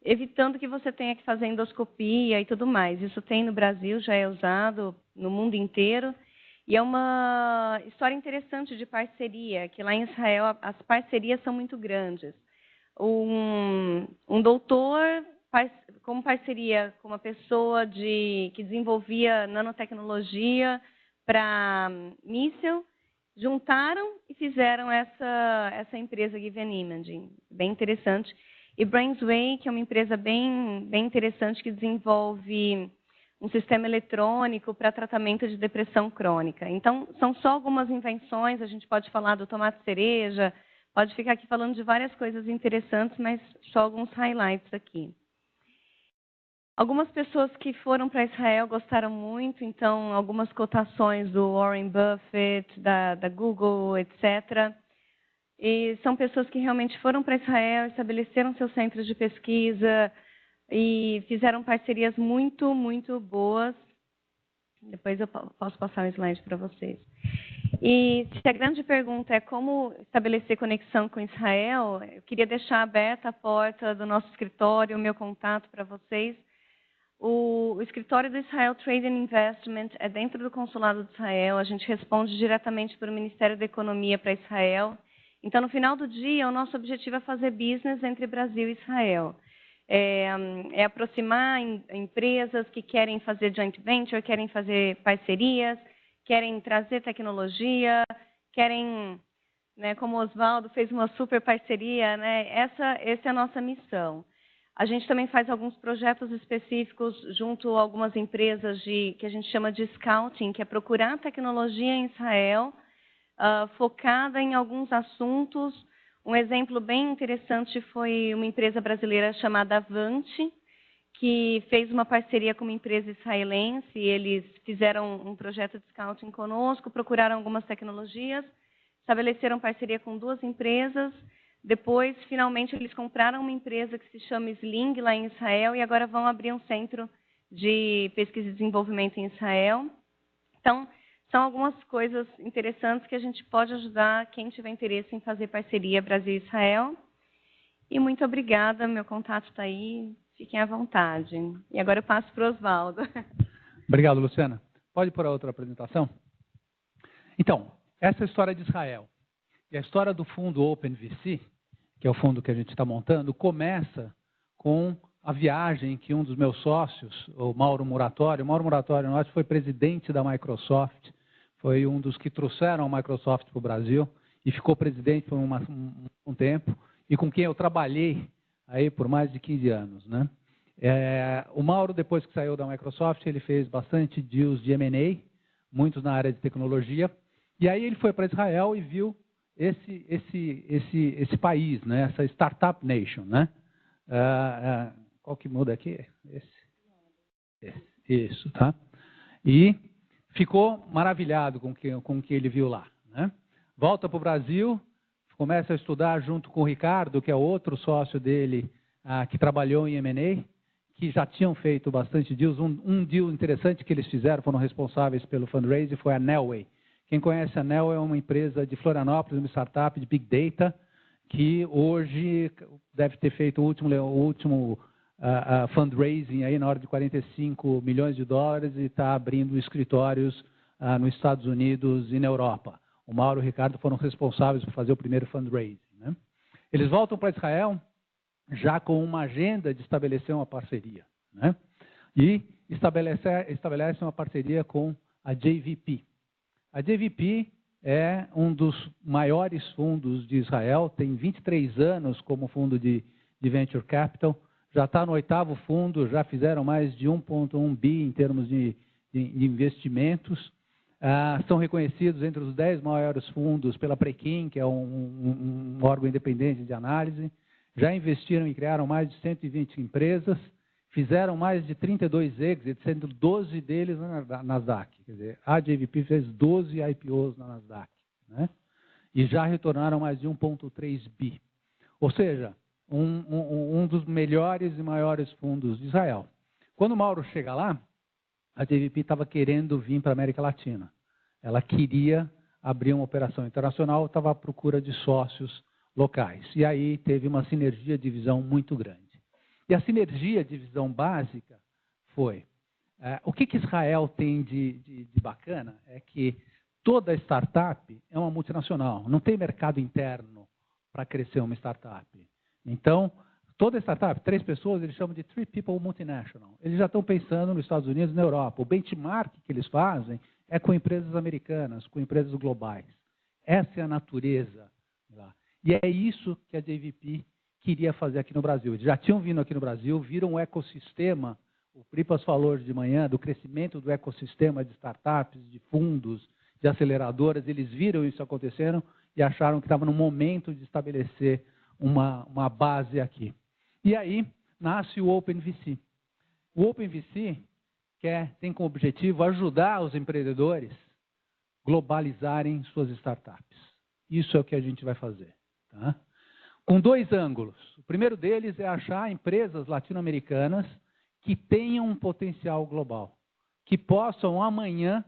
evitando que você tenha que fazer endoscopia e tudo mais. Isso tem no Brasil, já é usado no mundo inteiro. E é uma história interessante de parceria, que lá em Israel as parcerias são muito grandes. Um doutor, como parceria com uma pessoa que desenvolvia nanotecnologia para míssil, juntaram e fizeram essa empresa Given Imaging, bem interessante. E Brainsway, que é uma empresa bem interessante que desenvolve um sistema eletrônico para tratamento de depressão crônica. Então, são só algumas invenções, a gente pode falar do tomate cereja, pode ficar aqui falando de várias coisas interessantes, mas só alguns highlights aqui. Algumas pessoas que foram para Israel gostaram muito, então, algumas cotações do Warren Buffett, da Google, etc. E são pessoas que realmente foram para Israel, estabeleceram seus centros de pesquisa e fizeram parcerias muito, muito boas. Depois eu posso passar um slide para vocês. E se a grande pergunta é como estabelecer conexão com Israel, eu queria deixar aberta a porta do nosso escritório, o meu contato para vocês. O escritório do Israel Trade and Investment é dentro do consulado de Israel. A gente responde diretamente para o Ministério da Economia para Israel. Então, no final do dia, o nosso objetivo é fazer business entre Brasil e Israel. É aproximar empresas que querem fazer joint venture, querem fazer parcerias, querem trazer tecnologia, querem, né, como o Oswaldo fez uma super parceria, né, essa é a nossa missão. A gente também faz alguns projetos específicos junto a algumas empresas que a gente chama de scouting, que é procurar tecnologia em Israel, focada em alguns assuntos. Um exemplo bem interessante foi uma empresa brasileira chamada Avante, que fez uma parceria com uma empresa israelense. Eles fizeram um projeto de scouting conosco, procuraram algumas tecnologias, estabeleceram parceria com 2 empresas. Depois, finalmente, eles compraram uma empresa que se chama Sling, lá em Israel, e agora vão abrir um centro de pesquisa e desenvolvimento em Israel. Então, são algumas coisas interessantes que a gente pode ajudar quem tiver interesse em fazer parceria Brasil e Israel. E muito obrigada, meu contato está aí, fiquem à vontade. E agora eu passo para o Oswaldo. Obrigado, Luciana. Pode pôr a outra apresentação? Então, essa é a história de Israel. E a história do fundo OpenVC, que é o fundo que a gente está montando, começa com a viagem que um dos meus sócios, o Mauro Muratório nosso, foi presidente da Microsoft, foi um dos que trouxeram a Microsoft para o Brasil e ficou presidente por um tempo, e com quem eu trabalhei aí por mais de 15 anos, né? O Mauro, depois que saiu da Microsoft, ele fez bastante deals de M&A, muitos na área de tecnologia, e aí ele foi para Israel e viu esse país, né? Essa startup nation, né? Qual que muda aqui? Isso, tá? E ficou maravilhado com o que ele viu lá, né? Volta para o Brasil, começa a estudar junto com o Ricardo, que é outro sócio dele, que trabalhou em M&A, que já tinham feito bastante deals. Um deal interessante que eles fizeram, foram responsáveis pelo fundraising, foi a Nelway. Quem conhece a Nelway é uma empresa de Florianópolis, uma startup de Big Data, que hoje deve ter feito o último fundraising aí na hora de 45 milhões de dólares e está abrindo escritórios nos Estados Unidos e na Europa. O Mauro e o Ricardo foram responsáveis por fazer o primeiro fundraising, né? Eles voltam para Israel já com uma agenda de estabelecer uma parceria, né? E estabelecem uma parceria com a JVP. A JVP é um dos maiores fundos de Israel, tem 23 anos como fundo de Venture Capital, já está no 8º fundo, já fizeram mais de 1,1 bi em termos de investimentos. São reconhecidos entre os 10 maiores fundos pela Preqin, que é um órgão independente de análise. Já investiram e criaram mais de 120 empresas, fizeram mais de 32 exits, sendo 12 deles na Nasdaq. Quer dizer, a JVP fez 12 IPOs na Nasdaq, né? E já retornaram mais de 1,3 bi. Ou seja, um dos melhores e maiores fundos de Israel. Quando o Mauro chega lá, a JVP estava querendo vir para a América Latina. Ela queria abrir uma operação internacional, estava à procura de sócios locais. E aí teve uma sinergia de visão muito grande. E a sinergia de visão básica foi, o que Israel tem de bacana é que toda startup é uma multinacional, não tem mercado interno para crescer uma startup. Então, toda startup, 3 pessoas, eles chamam de 3 people multinational. Eles já estão pensando nos Estados Unidos e na Europa. O benchmark que eles fazem é com empresas americanas, com empresas globais. Essa é a natureza lá. E é isso que a JVP queria fazer aqui no Brasil. Eles já tinham vindo aqui no Brasil, viram o ecossistema, o Pripas falou de manhã, do crescimento do ecossistema de startups, de fundos, de aceleradoras. Eles viram isso acontecendo e acharam que estava no momento de estabelecer uma base aqui. E aí nasce o OpenVC. O OpenVC tem como objetivo ajudar os empreendedores a globalizarem suas startups. Isso é o que a gente vai fazer, tá? Com 2 ângulos. O primeiro deles é achar empresas latino-americanas que tenham um potencial global, que possam amanhã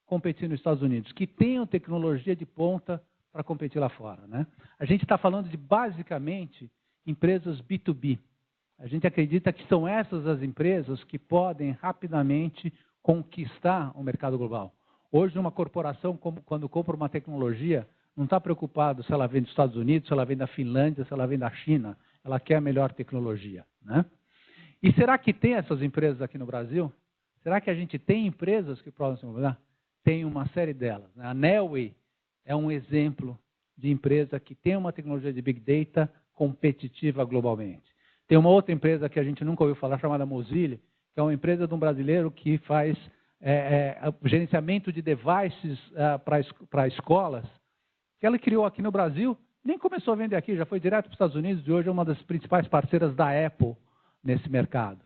competir nos Estados Unidos, que tenham tecnologia de ponta para competir lá fora, né? A gente está falando de, basicamente, empresas B2B. A gente acredita que são essas as empresas que podem rapidamente conquistar o mercado global. Hoje, uma corporação, quando compra uma tecnologia, não está preocupado se ela vem dos Estados Unidos, se ela vem da Finlândia, se ela vem da China. Ela quer a melhor tecnologia, né? E será que tem essas empresas aqui no Brasil? Será que a gente tem empresas que podem se movimentar? Tem uma série delas, né? A Nelway é um exemplo de empresa que tem uma tecnologia de Big Data competitiva globalmente. Tem uma outra empresa que a gente nunca ouviu falar, chamada Mozilla, que é uma empresa de um brasileiro que faz gerenciamento de devices para escolas, que ela criou aqui no Brasil, nem começou a vender aqui, já foi direto para os Estados Unidos e hoje é uma das principais parceiras da Apple nesse mercado.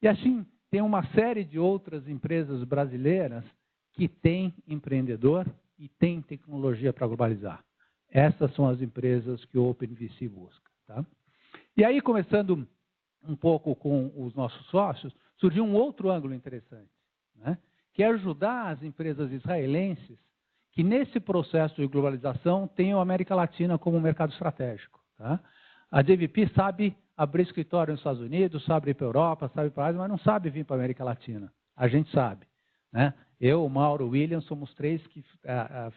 E assim, tem uma série de outras empresas brasileiras que têm empreendedor e têm tecnologia para globalizar. Essas são as empresas que o OpenVC busca. Tá? E aí, começando um pouco com os nossos sócios, surgiu um outro ângulo interessante, né? Que é ajudar as empresas israelenses que nesse processo de globalização tenham a América Latina como um mercado estratégico. Tá? A JVP sabe abrir escritório nos Estados Unidos, sabe ir para a Europa, sabe ir para a Ásia, mas não sabe vir para a América Latina. A gente sabe. Né? Eu, o Mauro, o William, somos três que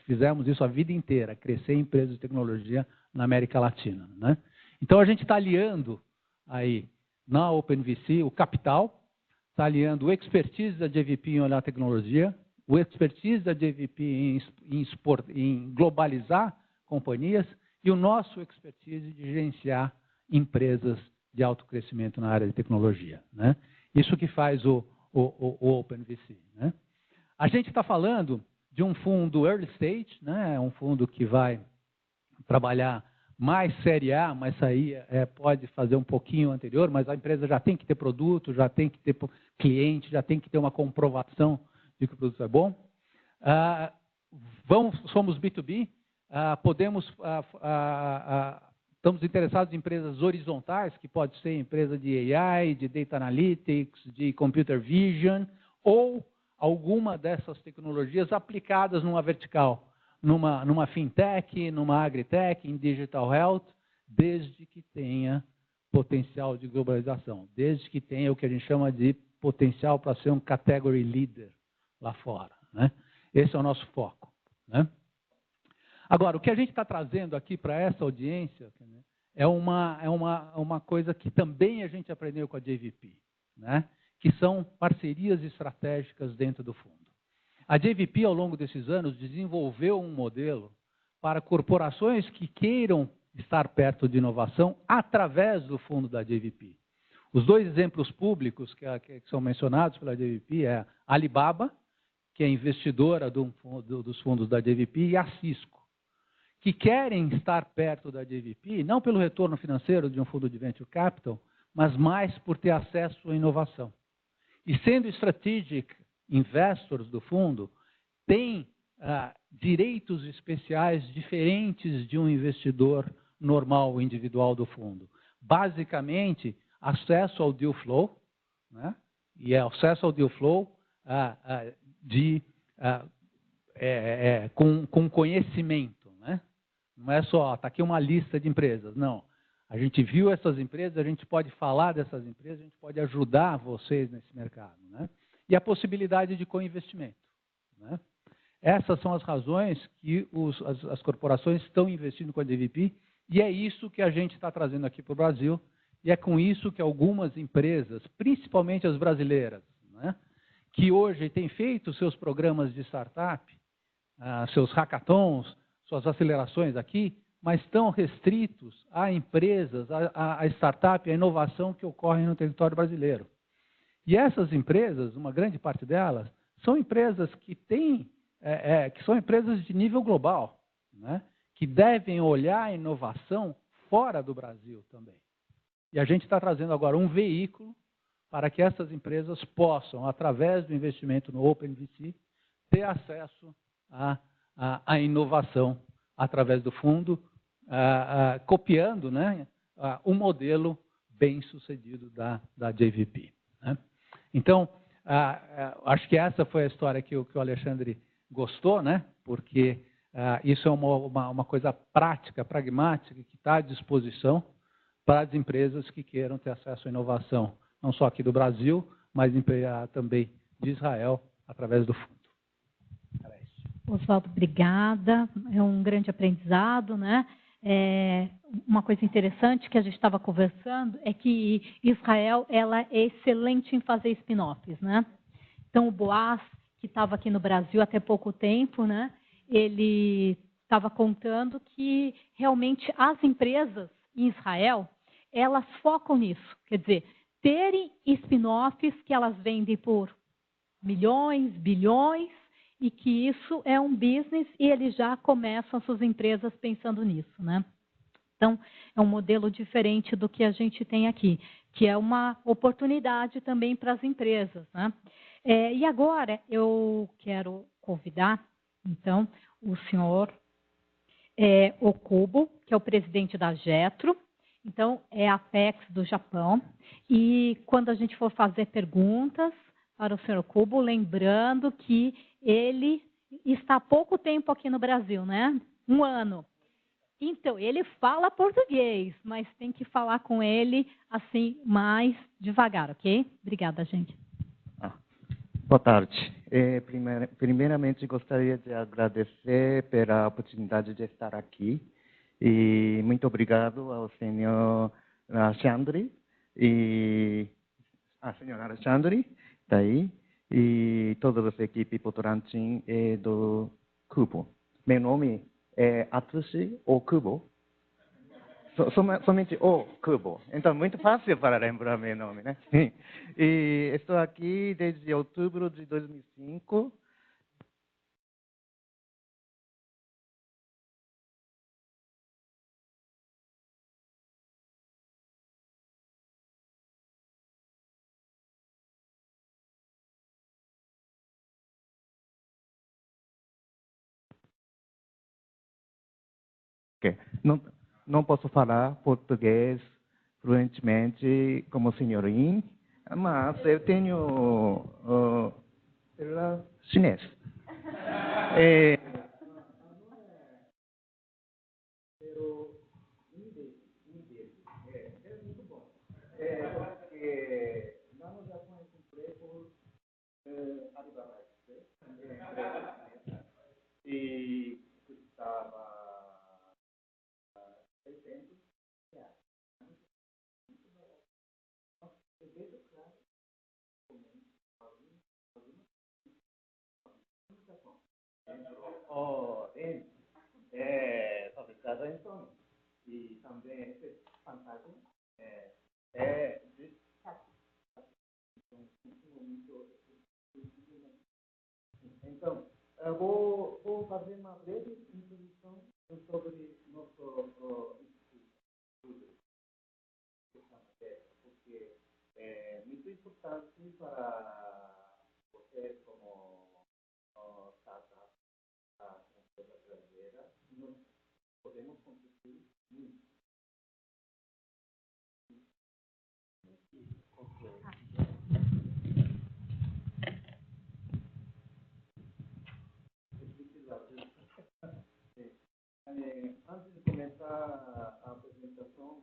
fizemos isso a vida inteira, crescer em empresas de tecnologia na América Latina. Né? Então, a gente está aliando aí na OpenVC o capital, está aliando o expertise da JVP em olhar a tecnologia, o expertise da JVP em globalizar companhias e o nosso expertise de gerenciar empresas de alto crescimento na área de tecnologia. Né? Isso que faz o OpenVC. Né? A gente está falando de um fundo early stage, né? Um fundo que vai trabalhar mais série A, mas aí pode fazer um pouquinho anterior, mas a empresa já tem que ter produto, já tem que ter cliente, já tem que ter uma comprovação de que o produto é bom. Somos B2B, estamos interessados em empresas horizontais, que pode ser empresa de AI, de Data Analytics, de Computer Vision, ou alguma dessas tecnologias aplicadas numa vertical, numa fintech, numa agritech, em digital health, desde que tenha potencial de globalização, desde que tenha o que a gente chama de potencial para ser um category leader lá fora. Né? Esse é o nosso foco. Né? Agora, o que a gente está trazendo aqui para essa audiência, né, é uma coisa que também a gente aprendeu com a JVP, né? Que são parcerias estratégicas dentro do fundo. A JVP, ao longo desses anos, desenvolveu um modelo para corporações que queiram estar perto de inovação através do fundo da JVP. Os dois exemplos públicos que são mencionados pela JVP é a Alibaba, que é investidora dos fundos da JVP, e a Cisco, que querem estar perto da JVP, não pelo retorno financeiro de um fundo de venture capital, mas mais por ter acesso à inovação. E sendo strategic investors do fundo, têm direitos especiais diferentes de um investidor normal, individual do fundo. Basicamente, acesso ao deal flow, né? E acesso ao deal flow com conhecimento. Né? Não é só, está aqui uma lista de empresas, não. A gente viu essas empresas, a gente pode falar dessas empresas, a gente pode ajudar vocês nesse mercado. Né? E a possibilidade de co-investimento. Né? Essas são as razões que as corporações estão investindo com a JVP, e é isso que a gente está trazendo aqui para o Brasil, e é com isso que algumas empresas, principalmente as brasileiras, né, que hoje têm feito seus programas de startup, seus hackathons, suas acelerações aqui, mas estão restritos a empresas, a startup, a inovação que ocorre no território brasileiro. E essas empresas, uma grande parte delas, são empresas que são empresas de nível global, né? Que devem olhar a inovação fora do Brasil também. E a gente está trazendo agora um veículo para que essas empresas possam, através do investimento no OpenVC, ter acesso à inovação através do fundo, copiando, né, um modelo bem sucedido da JVP. Né? Então, acho que essa foi a história que o Alexandre gostou, né? Porque isso é uma coisa prática, pragmática, que está à disposição para as empresas que queiram ter acesso à inovação, não só aqui do Brasil, mas também de Israel, através do fundo. Oswaldo, obrigada. É um grande aprendizado, né? Uma coisa interessante que a gente estava conversando é que Israel ela é excelente em fazer spin-offs, né? Então, o Boaz, que estava aqui no Brasil até pouco tempo, né? Ele estava contando que realmente as empresas em Israel, elas focam nisso. Quer dizer, terem spin-offs que elas vendem por milhões, bilhões, e que isso é um business e eles já começam suas empresas pensando nisso, né? Então, é um modelo diferente do que a gente tem aqui, que é uma oportunidade também para as empresas, né? E agora eu quero convidar, então, o senhor Okubo, que é o presidente da Jetro, então, é a Apex do Japão, e quando a gente for fazer perguntas para o senhor Okubo, lembrando que ele está há pouco tempo aqui no Brasil, né? 1 ano. Então, ele fala português, mas tem que falar com ele assim mais devagar, ok? Obrigada, gente. Boa tarde. Primeiramente, gostaria de agradecer pela oportunidade de estar aqui. E muito obrigado ao senhor Alexandre e a senhora Alexandre, daí, e toda a equipe Votorantim e do Kubo. Meu nome é Atsushi Okubo. Somente Okubo. Então, muito fácil para lembrar meu nome, né? E estou aqui desde outubro de 2005. Okay. Não posso falar português fluentemente como senhorinho, mas eu tenho chinês. Porque lá no Japão eu comprei por Alibaba e custava 600 reais. Eu vejo claro como fabricada em Sony. E também esse fantasma de então, eu vou fazer uma breve introdução sobre nosso instituto, porque é muito importante para vocês como startup, a empresa brasileira, nós podemos contribuir muito. Antes de começar a apresentação,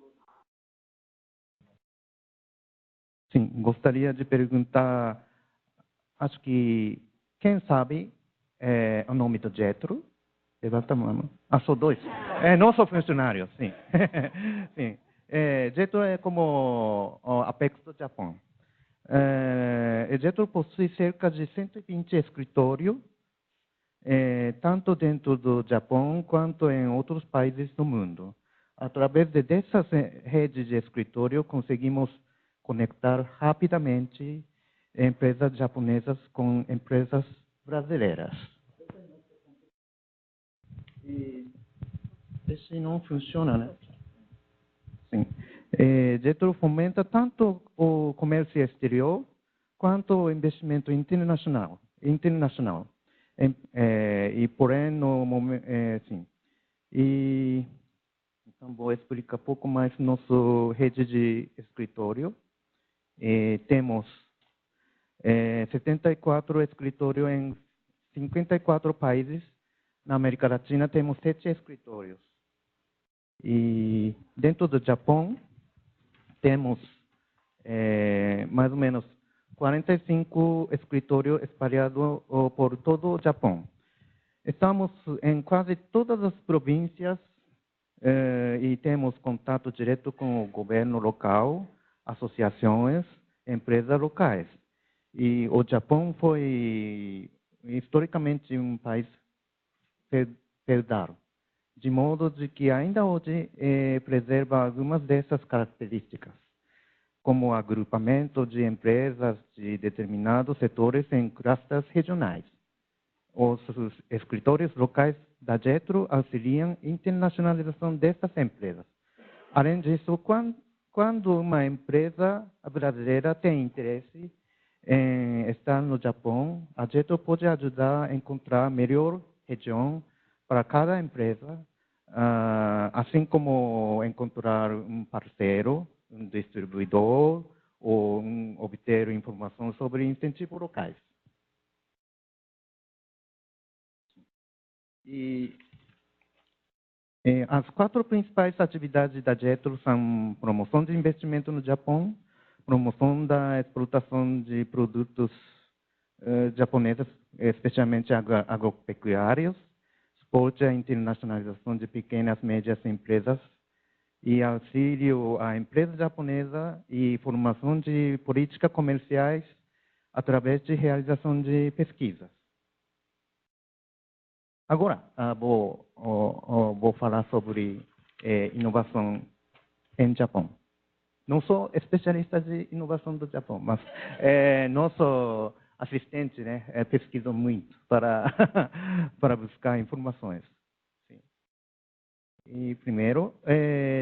sim, gostaria de perguntar, acho que quem sabe o nome do Jetro? Levanta a mão. Só 2. Não sou funcionário, sim. Sim. Jetro é como o Apex do Japão. Jetro possui cerca de 120 escritórios, tanto dentro do Japão quanto em outros países do mundo. Através dessas redes de escritório, conseguimos conectar rapidamente empresas japonesas com empresas brasileiras. E esse não funciona, né? Sim. Jetro fomenta tanto o comércio exterior quanto o investimento internacional. E porém no momento, sim. E então vou explicar um pouco mais nossa rede de escritório. Temos 74 escritórios em 54 países. Na América Latina temos 7 escritórios. E dentro do Japão temos mais ou menos 45 escritórios espalhados por todo o Japão. Estamos em quase todas as províncias e temos contato direto com o governo local, associações, empresas locais. E o Japão foi historicamente um país feudal, de modo de que ainda hoje preserva algumas dessas características, como agrupamento de empresas de determinados setores em clusters regionais. Os escritórios locais da JETRO auxiliam a internacionalização dessas empresas. Além disso, quando uma empresa brasileira tem interesse em estar no Japão, a JETRO pode ajudar a encontrar a melhor região para cada empresa, assim como encontrar um parceiro, um distribuidor ou obter informação sobre incentivos locais. As 4 principais atividades da JETRO são promoção de investimento no Japão, promoção da explotação de produtos japoneses, especialmente agropecuários, suporte à internacionalização de pequenas e médias empresas e auxílio à empresa japonesa e formação de políticas comerciais através de realização de pesquisas. Agora, vou falar sobre inovação em Japão. Não sou especialista de inovação do Japão, mas nosso assistente pesquisa muito para buscar informações. Sim. E primeiro,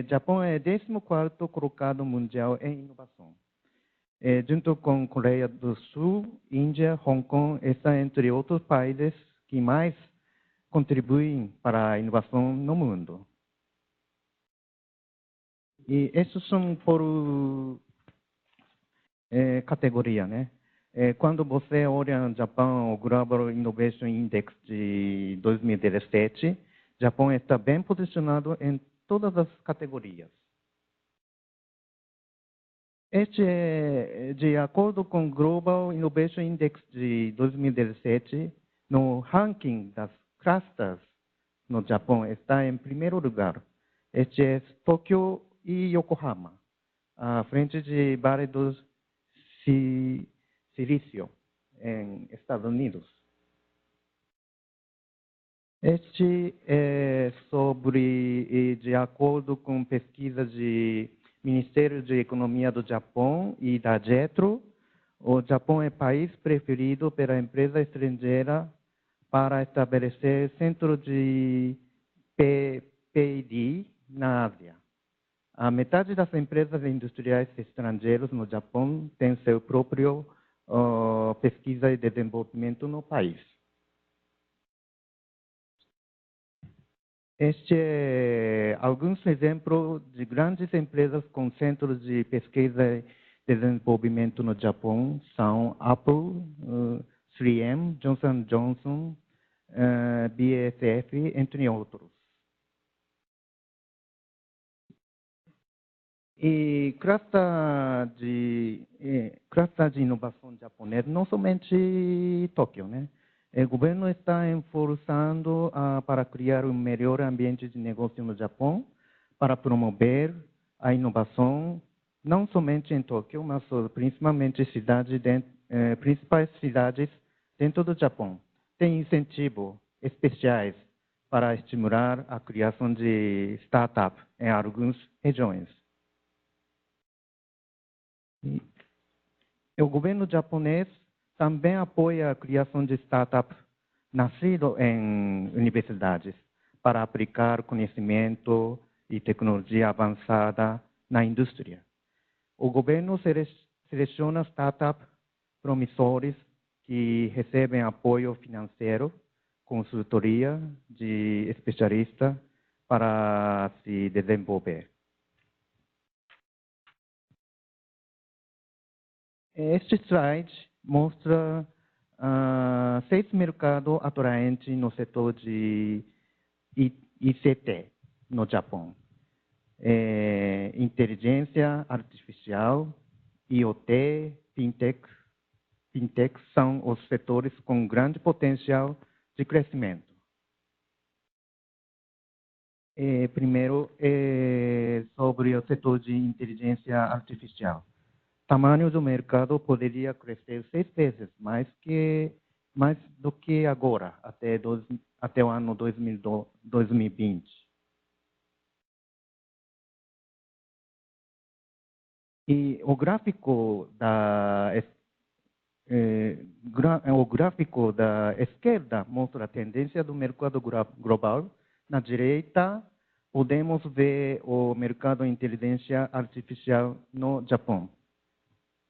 Japão é 14º colocado mundial em inovação. Junto com Coreia do Sul, Índia, Hong Kong, está entre outros países que mais contribuem para a inovação no mundo. E esses são por categoria, né? Quando você olha no Japão, o Global Innovation Index de 2017, Japão está bem posicionado em todas as categorias. Este é de acordo com o Global Innovation Index de 2017, no ranking das clusters no Japão está em primeiro lugar. Este é Tóquio e Yokohama, à frente de Vale do Silício, em Estados Unidos. Este é de acordo com pesquisa de Ministério de Economia do Japão e da JETRO, o Japão é o país preferido pela empresa estrangeira para estabelecer centro de P&D na Ásia. A metade das empresas industriais estrangeiras no Japão tem seu próprio pesquisa e desenvolvimento no país. Este é alguns exemplos de grandes empresas com centros de pesquisa e desenvolvimento no Japão. São Apple, 3M, Johnson & Johnson, BASF, entre outros. E cluster de inovação japonesa, não somente Tóquio, né? O governo está esforçando para criar um melhor ambiente de negócio no Japão, para promover a inovação, não somente em Tóquio, mas principalmente principais cidades dentro do Japão. Tem incentivos especiais para estimular a criação de startups em algumas regiões. O governo japonês também apoia a criação de startups nascidas em universidades para aplicar conhecimento e tecnologia avançada na indústria. O governo seleciona startups promissores que recebem apoio financeiro, consultoria de especialistas para se desenvolver. Este slide mostra 6 mercados atraentes no setor de ICT no Japão. inteligência artificial, IoT, fintech são os setores com grande potencial de crescimento. Primeiro, sobre o setor de inteligência artificial. O tamanho do mercado poderia crescer 6 vezes mais do que agora, até o ano 2020. E o gráfico da esquerda mostra a tendência do mercado global. Na direita, podemos ver o mercado de inteligência artificial no Japão.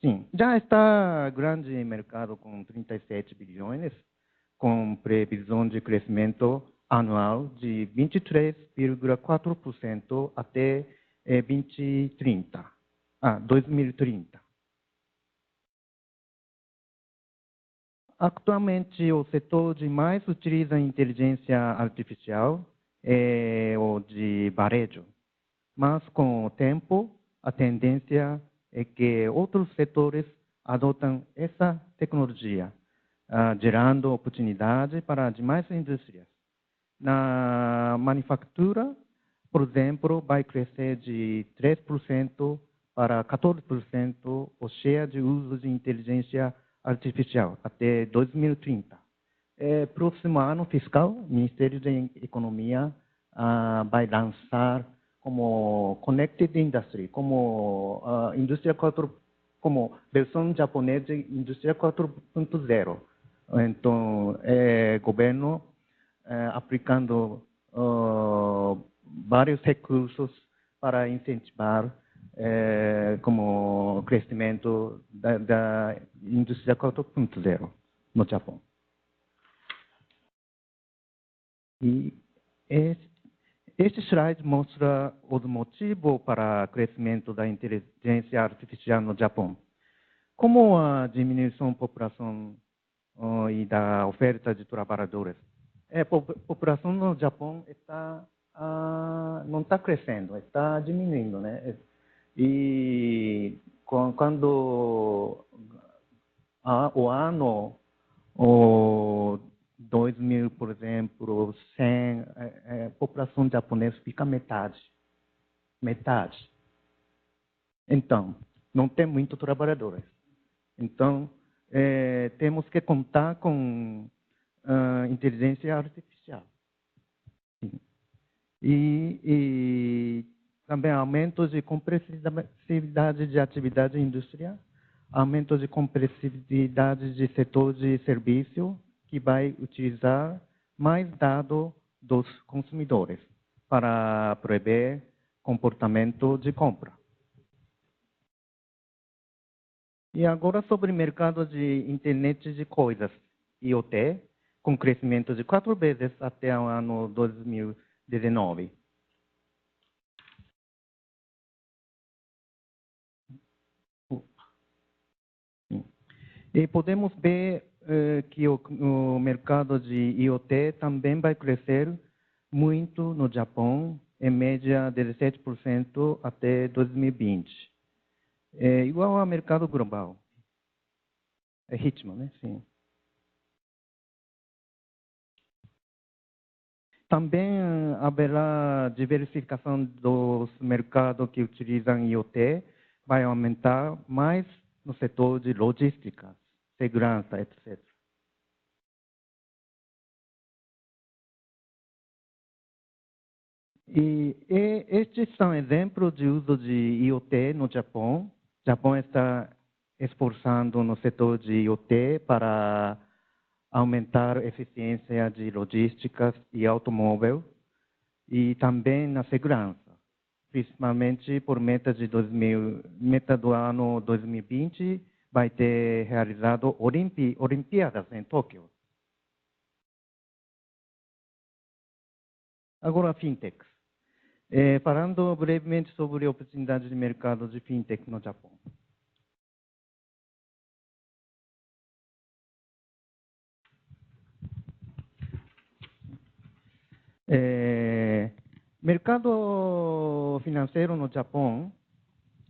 Sim, já está grande mercado com 37 bilhões, com previsão de crescimento anual de 23,4% até 2030. Atualmente, o setor que mais utiliza inteligência artificial é o de varejo. Mas, com o tempo, a tendência é que outros setores adotam essa tecnologia, gerando oportunidade para demais indústrias. Na manufatura, por exemplo, vai crescer de 3% para 14% o share de uso de inteligência artificial até 2030. Próximo ano fiscal, o Ministério da Economia vai lançar como Connected Industry, como indústria 4, como versão japonesa de indústria 4.0. Então, governo aplicando vários recursos para incentivar como crescimento da indústria 4.0 no Japão. E este slide mostra os motivos para o crescimento da inteligência artificial no Japão. Como a diminuição da população e da oferta de trabalhadores. A população no Japão não está crescendo, está diminuindo, né? E quando o ano 2000, por exemplo, a população japonesa fica metade. Então, não tem muitos trabalhadores. Então, temos que contar com inteligência artificial. E também aumento de complexidade de atividade industrial, aumento de complexidade de setor de serviço, que vai utilizar mais dados dos consumidores para prever comportamento de compra. E agora sobre o mercado de internet de coisas, IoT, com crescimento de 4 vezes até o ano 2019. E podemos ver que o mercado de IoT também vai crescer muito no Japão, em média 17% até 2020. É igual ao mercado global. É ritmo, né? Sim. Também haverá diversificação dos mercados que utilizam IoT, vai aumentar mais no setor de logística, segurança, etc. E estes são exemplos de uso de IoT no Japão. O Japão está esforçando no setor de IoT para aumentar a eficiência de logística e automóvel e também na segurança, principalmente por meta do ano 2020, vai ter realizado Olimpíadas em Tóquio. Agora, fintech. Falando brevemente sobre a oportunidade de mercado de fintech no Japão. mercado financeiro no Japão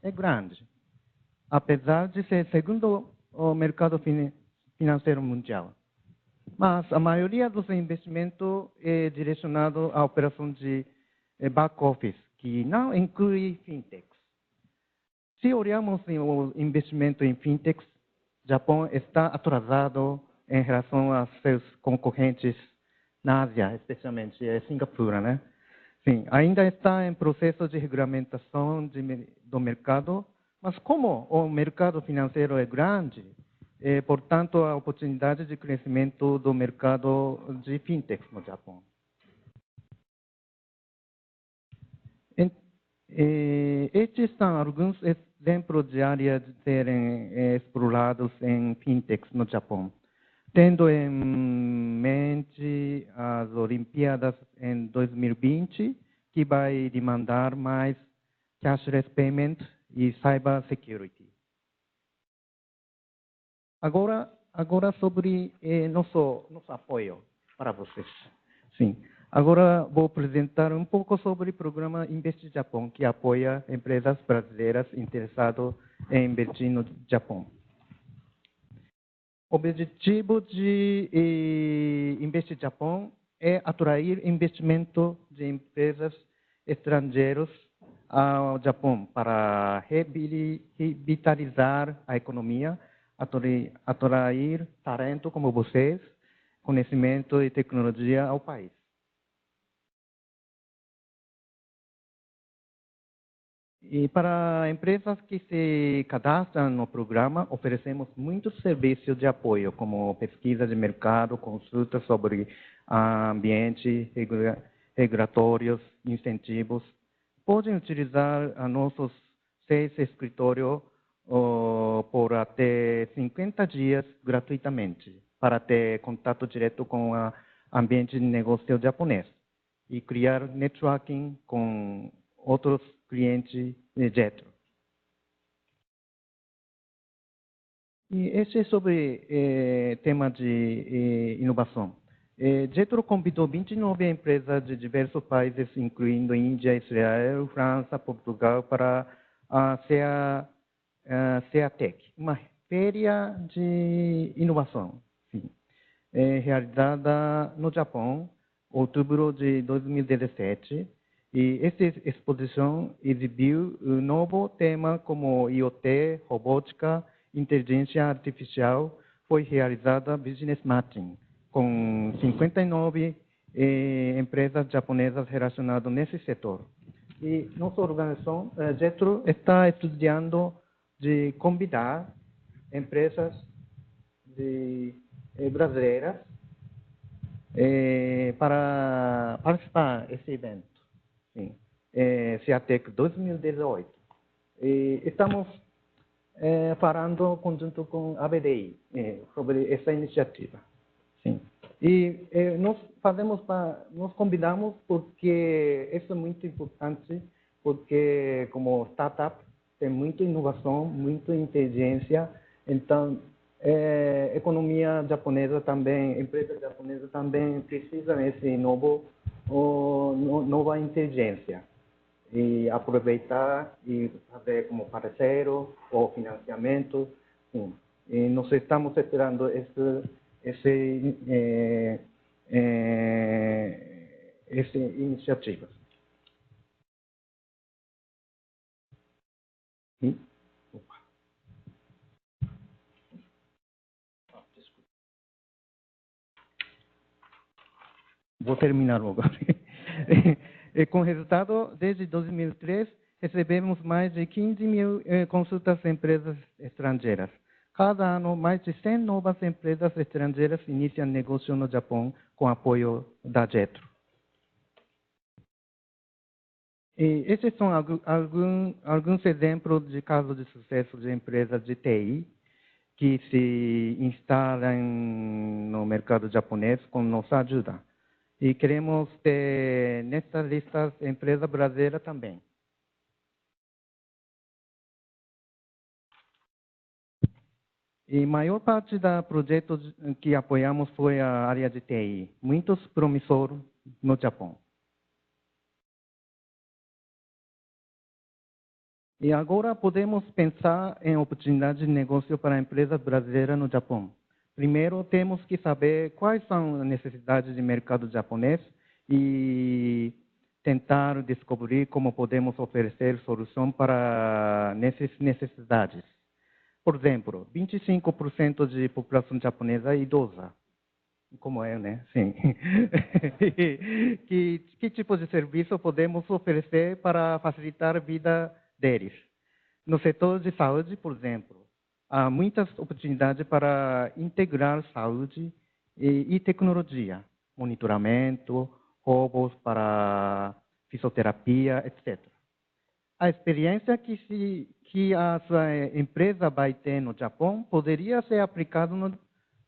é grande, apesar de ser segundo o mercado financeiro mundial. Mas a maioria dos investimentos é direcionado à operação de back-office, que não inclui fintechs. Se olharmos o investimento em fintechs, o Japão está atrasado em relação a seus concorrentes na Ásia, especialmente Singapura, né? Sim, ainda está em processo de regulamentação do mercado, mas como o mercado financeiro é grande, portanto, a oportunidade de crescimento do mercado de fintechs no Japão. Estes são alguns exemplos de áreas de serem explorados em fintechs no Japão, tendo em mente as Olimpíadas em 2020, que vai demandar mais cashless payment e cyber security. Agora sobre nosso apoio para vocês. Sim. Agora vou apresentar um pouco sobre o programa Invest Japão, que apoia empresas brasileiras interessadas em investir no Japão. O objetivo de Invest Japão é atrair investimento de empresas estrangeiras ao Japão para revitalizar a economia, atrair talento como vocês, conhecimento e tecnologia ao país. E para empresas que se cadastram no programa, oferecemos muitos serviços de apoio, como pesquisa de mercado, consultas sobre ambiente, regulatórios, incentivos. Podem utilizar nossos 6 escritórios por até 50 dias gratuitamente, para ter contato direto com o ambiente de negócio japonês e criar networking com outros clientes de Jetro. E esse é sobre tema de inovação. Jetro convidou 29 empresas de diversos países, incluindo Índia, Israel, França, Portugal, para a CEATEC, uma feira de inovação, sim, realizada no Japão, outubro de 2017. E essa exposição exibiu um novo tema como IoT, robótica, inteligência artificial. Foi realizada Business Matching, com 59 empresas japonesas relacionadas nesse setor. E nossa organização, Jetro, está estudando de convidar empresas brasileiras para participar desse evento. Sim, CEATEC 2018. E estamos falando conjunto com a ABDI sobre essa iniciativa. Sim. E nós convidamos porque isso é muito importante, porque como startup tem muita inovação, muita inteligência, então a economia japonesa também, empresas japonesas também precisam desse nova inteligência e aproveitar e fazer como parceiro ou financiamento. Sim. E nós estamos esperando essa iniciativa. Sim. Vou terminar logo. Com resultado, desde 2003, recebemos mais de 15 mil consultas de empresas estrangeiras. Cada ano, mais de 100 novas empresas estrangeiras iniciam negócio no Japão com apoio da Jetro. E esses são alguns exemplos de casos de sucesso de empresas de TI que se instalam no mercado japonês com nossa ajuda. E queremos ter nessa lista empresa brasileira também. E a maior parte dos projetos que apoiamos foi a área de TI, muitos promissores no Japão. E agora podemos pensar em oportunidades de negócio para empresas brasileiras no Japão. Primeiro, temos que saber quais são as necessidades de mercado japonês e tentar descobrir como podemos oferecer solução para essas necessidades. Por exemplo, 25% de população japonesa é idosa. Como é, né? Sim. Que tipo de serviço podemos oferecer para facilitar a vida deles? No setor de saúde, por exemplo, há muitas oportunidades para integrar saúde e tecnologia, monitoramento, robôs para fisioterapia, etc. A experiência que a sua empresa vai ter no Japão poderia ser aplicada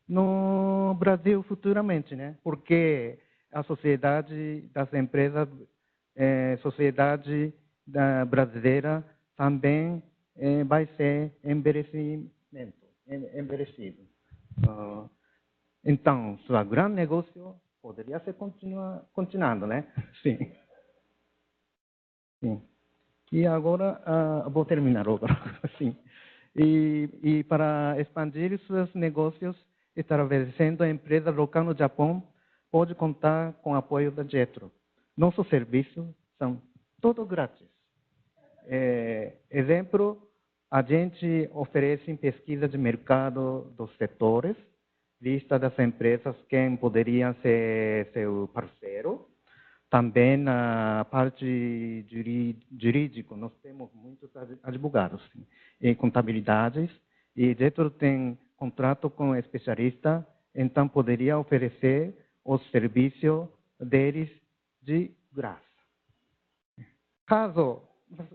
no Brasil futuramente, né? Porque a sociedade das empresas, sociedade brasileira também vai ser envelhecido. Então, seu grande negócio poderia ser continuando, né? Sim. Sim. E agora, vou terminar agora. Sim. E para expandir seus negócios, estabelecendo a empresa local no Japão, pode contar com o apoio da Jetro. Nossos serviços são todos grátis. Exemplo, a gente oferece pesquisa de mercado dos setores, lista das empresas quem poderiam ser seu parceiro. Também na parte jurídica, nós temos muitos advogados e contabilidades, e Jetro tem contrato com especialista, então poderia oferecer os serviços deles de graça. Caso,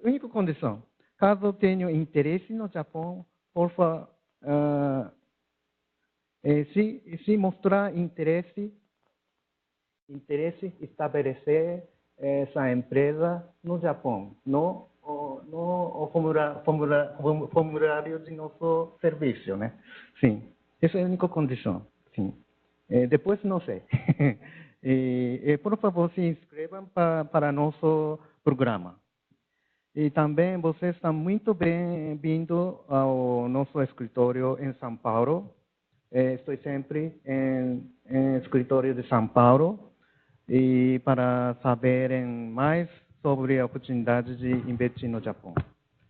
única condição, caso tenha interesse no Japão, por favor, se mostrar interesse estabelecer essa empresa no Japão, no formulário de nosso serviço, né? Sim, essa é a única condição. Sim. Depois não sei. Por favor, se inscrevam para nosso programa. E também vocês estão muito bem-vindos ao nosso escritório em São Paulo. Estou sempre em escritório de São Paulo. E para saberem mais sobre a oportunidade de investir no Japão.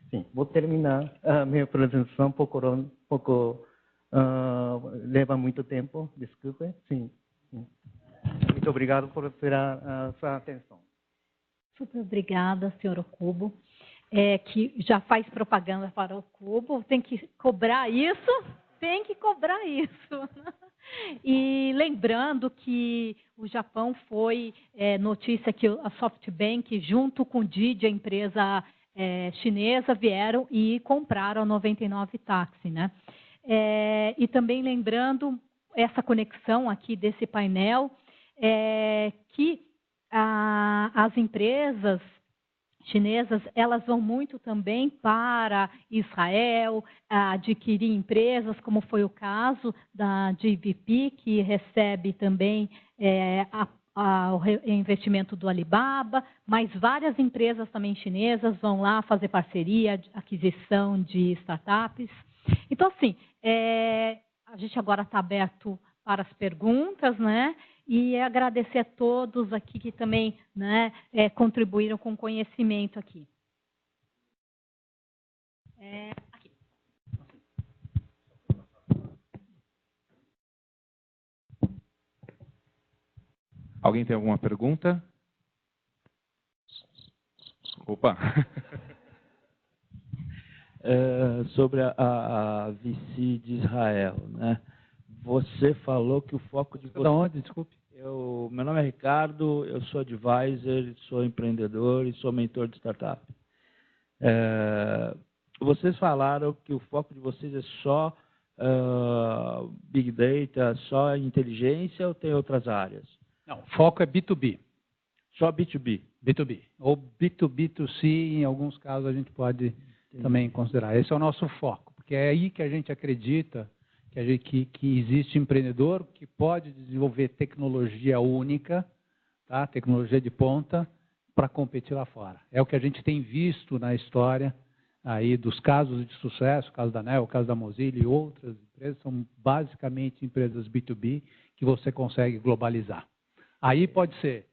Sim, vou terminar a minha apresentação, leva muito tempo, desculpe. Sim. Muito obrigado por ter a sua atenção. Super obrigada, senhor Okubo, que já faz propaganda para o Okubo, tem que cobrar isso. E lembrando que o Japão foi notícia que a SoftBank, junto com o Didi, a empresa chinesa, vieram e compraram a 99 Táxi, né? E também lembrando essa conexão aqui desse painel, que as empresas chinesas, elas vão muito também para Israel, adquirir empresas, como foi o caso da GVP, que recebe também o investimento do Alibaba, mas várias empresas também chinesas vão lá fazer parceria, aquisição de startups. Então, assim, a gente agora está aberto para as perguntas, né? E agradecer a todos aqui que também, né, contribuíram com conhecimento aqui. Aqui. Alguém tem alguma pergunta? Opa! Sobre a VC de Israel, né? Você falou que o foco de você... Da onde, desculpe? Meu nome é Ricardo, eu sou advisor, sou empreendedor e sou mentor de startup. Vocês falaram que o foco de vocês é só Big Data, só inteligência ou tem outras áreas? Não, o foco é B2B. Só B2B? B2B. Ou B2B2C, em alguns casos a gente pode também considerar. Esse é o nosso foco, porque é aí que a gente acredita que existe empreendedor que pode desenvolver tecnologia única, tá? Tecnologia de ponta, para competir lá fora. É o que a gente tem visto na história aí dos casos de sucesso, o caso da NEL, o caso da Mozilla e outras empresas, são basicamente empresas B2B que você consegue globalizar. Aí pode ser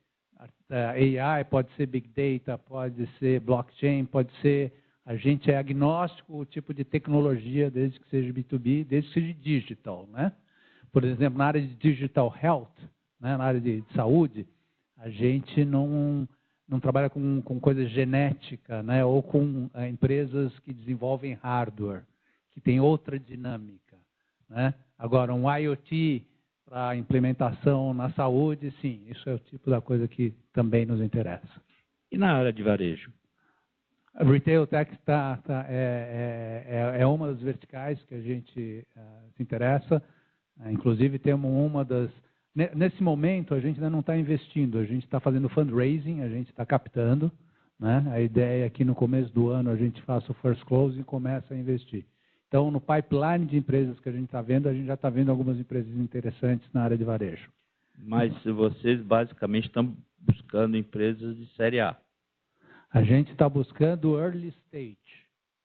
AI, pode ser Big Data, pode ser blockchain, pode ser... A gente é agnóstico o tipo de tecnologia, desde que seja B2B, desde que seja digital, né? Por exemplo, na área de digital health, né, na área de saúde, a gente não trabalha com coisa genética, né, ou com empresas que desenvolvem hardware, que tem outra dinâmica, né? Agora, um IoT para implementação na saúde, sim, isso é o tipo da coisa que também nos interessa. E na área de varejo? A Retail Tech é uma das verticais que a gente se interessa. Inclusive, temos uma das... Nesse momento, a gente ainda não está investindo, a gente está fazendo fundraising, a gente está captando, né? A ideia é que no começo do ano a gente faça o first close e comece a investir. Então, no pipeline de empresas que a gente está vendo, a gente já está vendo algumas empresas interessantes na área de varejo. Mas vocês basicamente estão buscando empresas de série A. A gente está buscando early stage,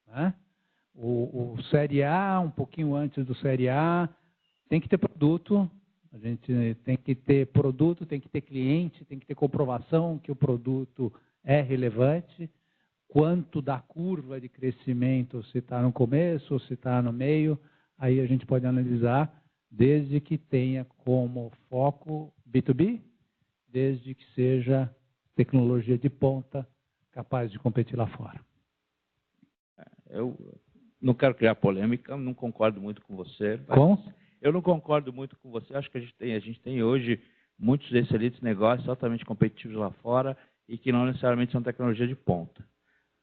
né? O série A, um pouquinho antes do série A, tem que ter produto, a gente tem que ter produto, tem que ter cliente, tem que ter comprovação que o produto é relevante, quanto da curva de crescimento, se está no começo ou se está no meio, aí a gente pode analisar, desde que tenha como foco B2B, desde que seja tecnologia de ponta, capaz de competir lá fora. Eu não quero criar polêmica, não concordo muito com você. Com? Eu não concordo muito com você. Acho que a gente tem hoje muitos excelentes negócios altamente competitivos lá fora e que não necessariamente são tecnologia de ponta,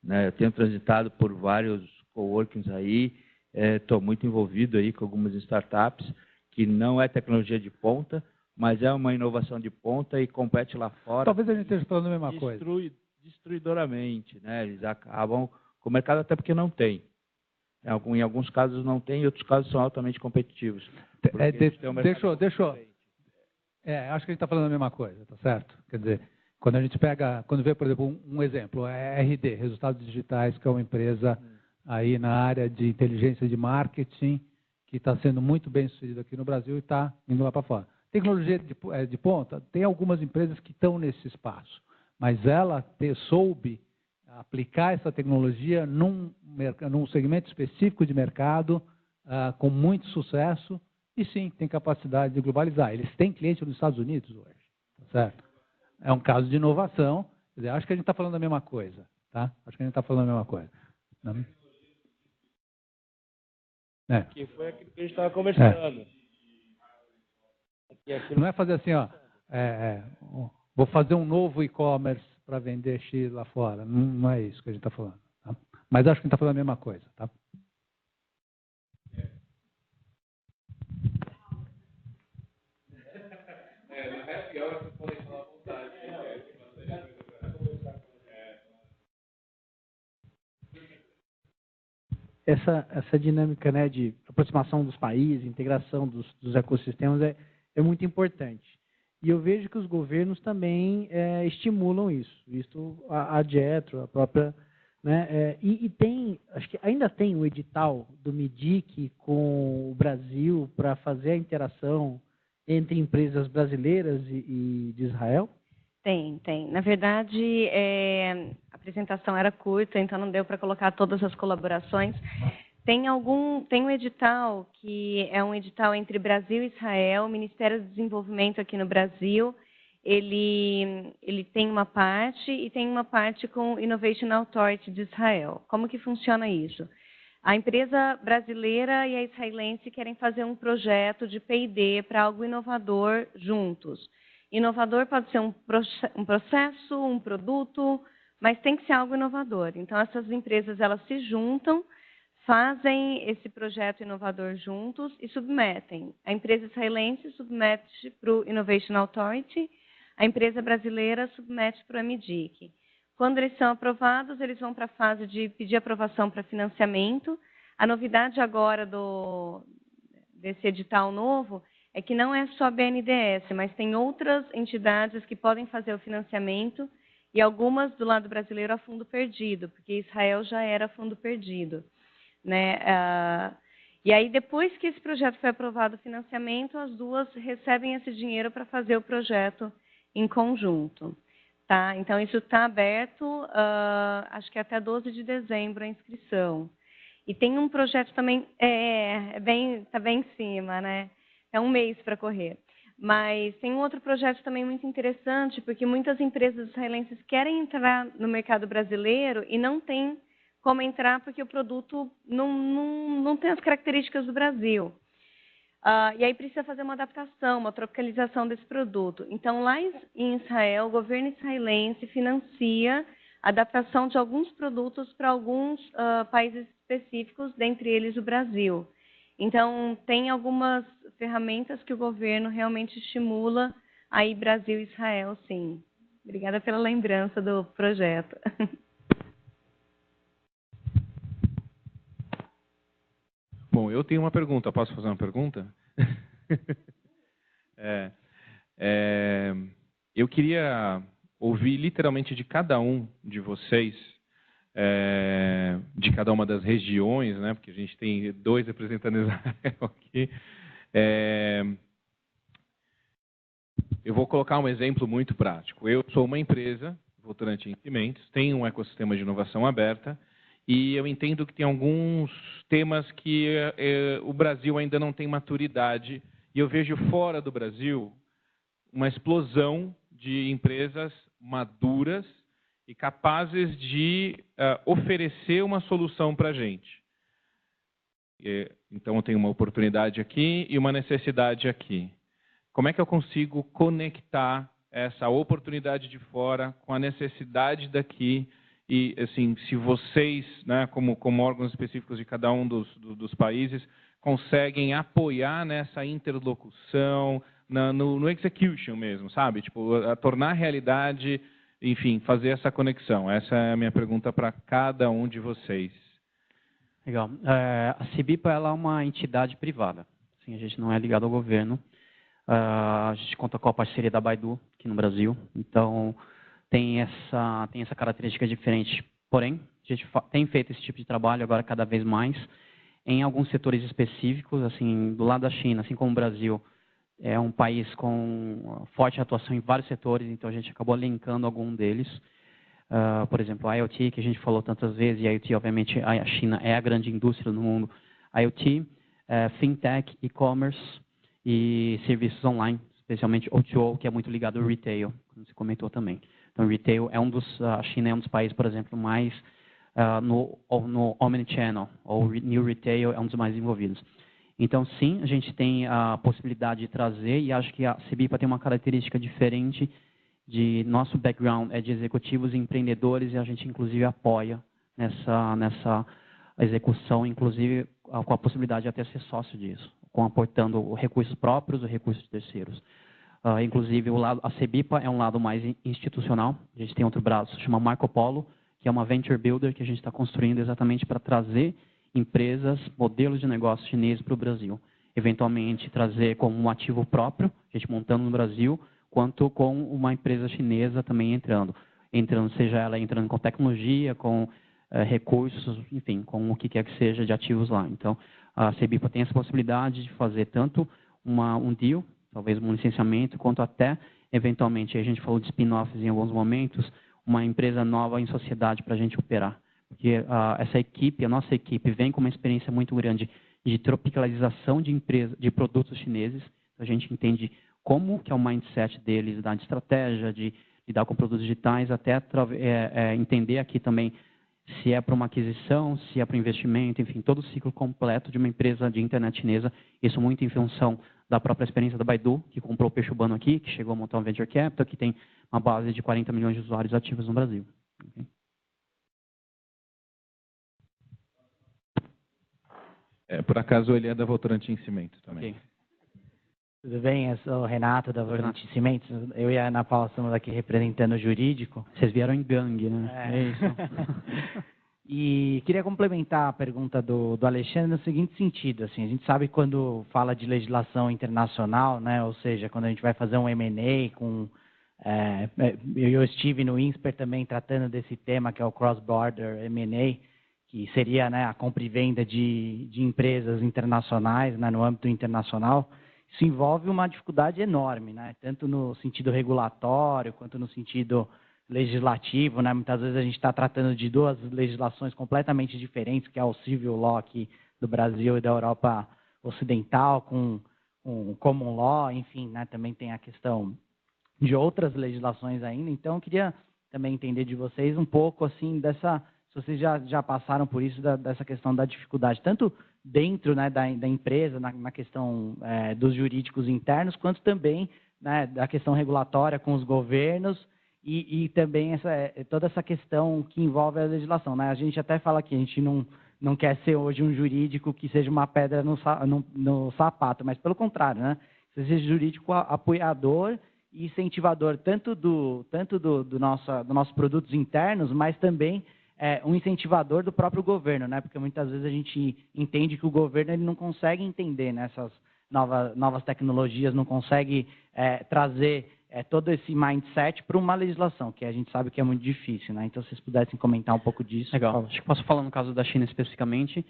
né? Eu tenho transitado por vários coworkings aí, estou muito envolvido aí com algumas startups que não é tecnologia de ponta, mas é uma inovação de ponta e compete lá fora. Talvez a gente esteja falando a mesma coisa. Destruidoramente, né? Eles acabam com o mercado até porque não tem. Em alguns casos não tem, em outros casos são altamente competitivos. Acho que a gente está falando a mesma coisa, tá certo? Quer dizer, quando vê, por exemplo, um exemplo, é RD, Resultados Digitais, que é uma empresa aí na área de inteligência de marketing, que está sendo muito bem sucedida aqui no Brasil e está indo lá para fora. Tecnologia de ponta, tem algumas empresas que estão nesse espaço, mas ela soube aplicar essa tecnologia num segmento específico de mercado, com muito sucesso, e sim, tem capacidade de globalizar. Eles têm cliente nos Estados Unidos hoje, tá certo? É um caso de inovação. Quer dizer, acho que a gente está falando a mesma coisa, tá? Acho que a gente está falando a mesma coisa. Não? Que foi aquilo que a gente estava conversando. Não é fazer assim, ó, vou fazer um novo e-commerce para vender X lá fora. Não é isso que a gente está falando. Tá? Mas acho que a gente está falando a mesma coisa, tá? Essa dinâmica, né, de aproximação dos países, integração dos ecossistemas é muito importante. E eu vejo que os governos também estimulam isso. Visto a Jetro, a própria... Né, e tem, acho que ainda tem o edital do MIDIC com o Brasil para fazer a interação entre empresas brasileiras e de Israel? Tem. Na verdade, a apresentação era curta, então não deu para colocar todas as colaborações. Tem um edital que é um edital entre Brasil e Israel, o Ministério do Desenvolvimento aqui no Brasil. Ele tem uma parte e tem uma parte com o Innovation Authority de Israel. Como que funciona isso? A empresa brasileira e a israelense querem fazer um projeto de P&D para algo inovador juntos. Inovador pode ser um processo, um produto, mas tem que ser algo inovador. Então, essas empresas elas se juntam, fazem esse projeto inovador juntos e submetem. A empresa israelense submete para o Innovation Authority, a empresa brasileira submete para o MIDIC. Quando eles são aprovados, eles vão para a fase de pedir aprovação para financiamento. A novidade agora desse edital novo é que não é só a BNDES, mas tem outras entidades que podem fazer o financiamento e algumas do lado brasileiro a fundo perdido, porque Israel já era fundo perdido, né? E aí, depois que esse projeto foi aprovado o financiamento, as duas recebem esse dinheiro para fazer o projeto em conjunto. Tá? Então, isso está aberto, acho que até 12 de dezembro a inscrição. E tem um projeto também, está bem em cima, né? É um mês para correr. Mas tem um outro projeto também muito interessante, porque muitas empresas israelenses querem entrar no mercado brasileiro e não tem como entrar porque o produto não tem as características do Brasil. E aí precisa fazer uma adaptação, uma tropicalização desse produto. Então, lá em Israel, o governo israelense financia a adaptação de alguns produtos para alguns países específicos, dentre eles o Brasil. Então, tem algumas ferramentas que o governo realmente estimula aí Brasil e Israel, sim. Obrigada pela lembrança do projeto. Bom, eu tenho uma pergunta. Posso fazer uma pergunta? Eu queria ouvir literalmente de cada um de vocês, de cada uma das regiões, né? Porque a gente tem 2 representando Israel aqui. Eu vou colocar um exemplo muito prático. Eu sou uma empresa, Votorantim Cimentos, tenho um ecossistema de inovação aberta, e eu entendo que tem alguns temas que o Brasil ainda não tem maturidade, e eu vejo fora do Brasil uma explosão de empresas maduras e capazes de oferecer uma solução para a gente. Então, eu tenho uma oportunidade aqui e uma necessidade aqui. Como é que eu consigo conectar essa oportunidade de fora com a necessidade daqui? E, assim, se vocês, né, como órgãos específicos de cada um dos países, conseguem apoiar nessa interlocução, no execution mesmo, sabe? Tipo, a tornar realidade, enfim, fazer essa conexão. Essa é a minha pergunta para cada um de vocês. Legal. A CBIPA, ela é uma entidade privada. Assim, a gente não é ligado ao governo. A gente conta com a parceria da Baidu aqui no Brasil. Então, tem essa característica diferente. Porém, a gente tem feito esse tipo de trabalho agora cada vez mais em alguns setores específicos, assim, do lado da China, assim como o Brasil é um país com forte atuação em vários setores, então a gente acabou linkando algum deles. Por exemplo, a IoT, que a gente falou tantas vezes, e a IoT, obviamente, a China é a grande indústria no mundo. IoT, fintech, e-commerce e serviços online, especialmente O2O, que é muito ligado ao retail, como você comentou também. Então, retail é a China é um dos países, por exemplo, mais no omnichannel, ou new retail é um dos mais envolvidos. Então, sim, a gente tem a possibilidade de trazer, e acho que a CBIPA tem uma característica diferente de nosso background, é de executivos e empreendedores, e a gente, inclusive, apoia nessa execução, inclusive, com a possibilidade de até ser sócio disso, aportando recursos próprios ou recursos de terceiros. Inclusive, a CBIPA é um lado mais institucional. A gente tem outro braço, chama Marco Polo, que é uma venture builder que a gente está construindo exatamente para trazer empresas, modelos de negócio chineses para o Brasil. Eventualmente, trazer como um ativo próprio, a gente montando no Brasil, quanto com uma empresa chinesa também entrando, seja ela entrando com tecnologia, com recursos, enfim, com o que quer que seja de ativos lá. Então, a CBIPA tem essa possibilidade de fazer tanto um deal, talvez um licenciamento, quanto até, eventualmente, a gente falou de spin-offs em alguns momentos, uma empresa nova em sociedade para a gente operar. Porque a nossa equipe vem com uma experiência muito grande de tropicalização de produtos chineses. A gente entende como que é o mindset deles, da estratégia, de lidar com produtos digitais, até entender aqui também se é para uma aquisição, se é para um investimento, enfim, todo o ciclo completo de uma empresa de internet chinesa. Isso muito em função da própria experiência da Baidu, que comprou o Peixe Urbano aqui, que chegou a montar um venture capital, que tem uma base de 40 milhões de usuários ativos no Brasil. Okay? Por acaso, ele é da Votorantim Cimentos também. Okay. Tudo bem? Eu sou o Renato, da Votorantim Cimentos. Eu e a Ana Paula estamos aqui representando o jurídico. Vocês vieram em gangue, né? É isso. E queria complementar a pergunta do Alexandre no seguinte sentido. Assim, a gente sabe quando fala de legislação internacional, né, ou seja, quando a gente vai fazer um M&A com Eu estive no INSPER também tratando desse tema, que é o Cross-Border M&A, que seria, né, a compra e venda de empresas internacionais, né, no âmbito internacional. Isso envolve uma dificuldade enorme, né, tanto no sentido regulatório quanto no sentido legislativo, né? Muitas vezes a gente está tratando de duas legislações completamente diferentes, que é o Civil Law aqui do Brasil e da Europa Ocidental, com Common Law, enfim, né? Também tem a questão de outras legislações ainda. Então, eu queria também entender de vocês um pouco, assim, se vocês já passaram por isso, dessa questão da dificuldade, tanto dentro, né, da empresa, na questão dos jurídicos internos, quanto também, né, da questão regulatória com os governos, e também toda essa questão que envolve a legislação, né? A gente até fala que a gente não quer ser hoje um jurídico que seja uma pedra no sapato, mas pelo contrário, né? Seja jurídico apoiador e incentivador tanto dos nossos produtos internos, mas também um incentivador do próprio governo, né? Porque muitas vezes a gente entende que o governo ele não consegue entender nessas novas tecnologias, não consegue trazer todo esse mindset para uma legislação, que a gente sabe que é muito difícil, né? Então, se vocês pudessem comentar um pouco disso. Legal. Acho que posso falar no caso da China especificamente.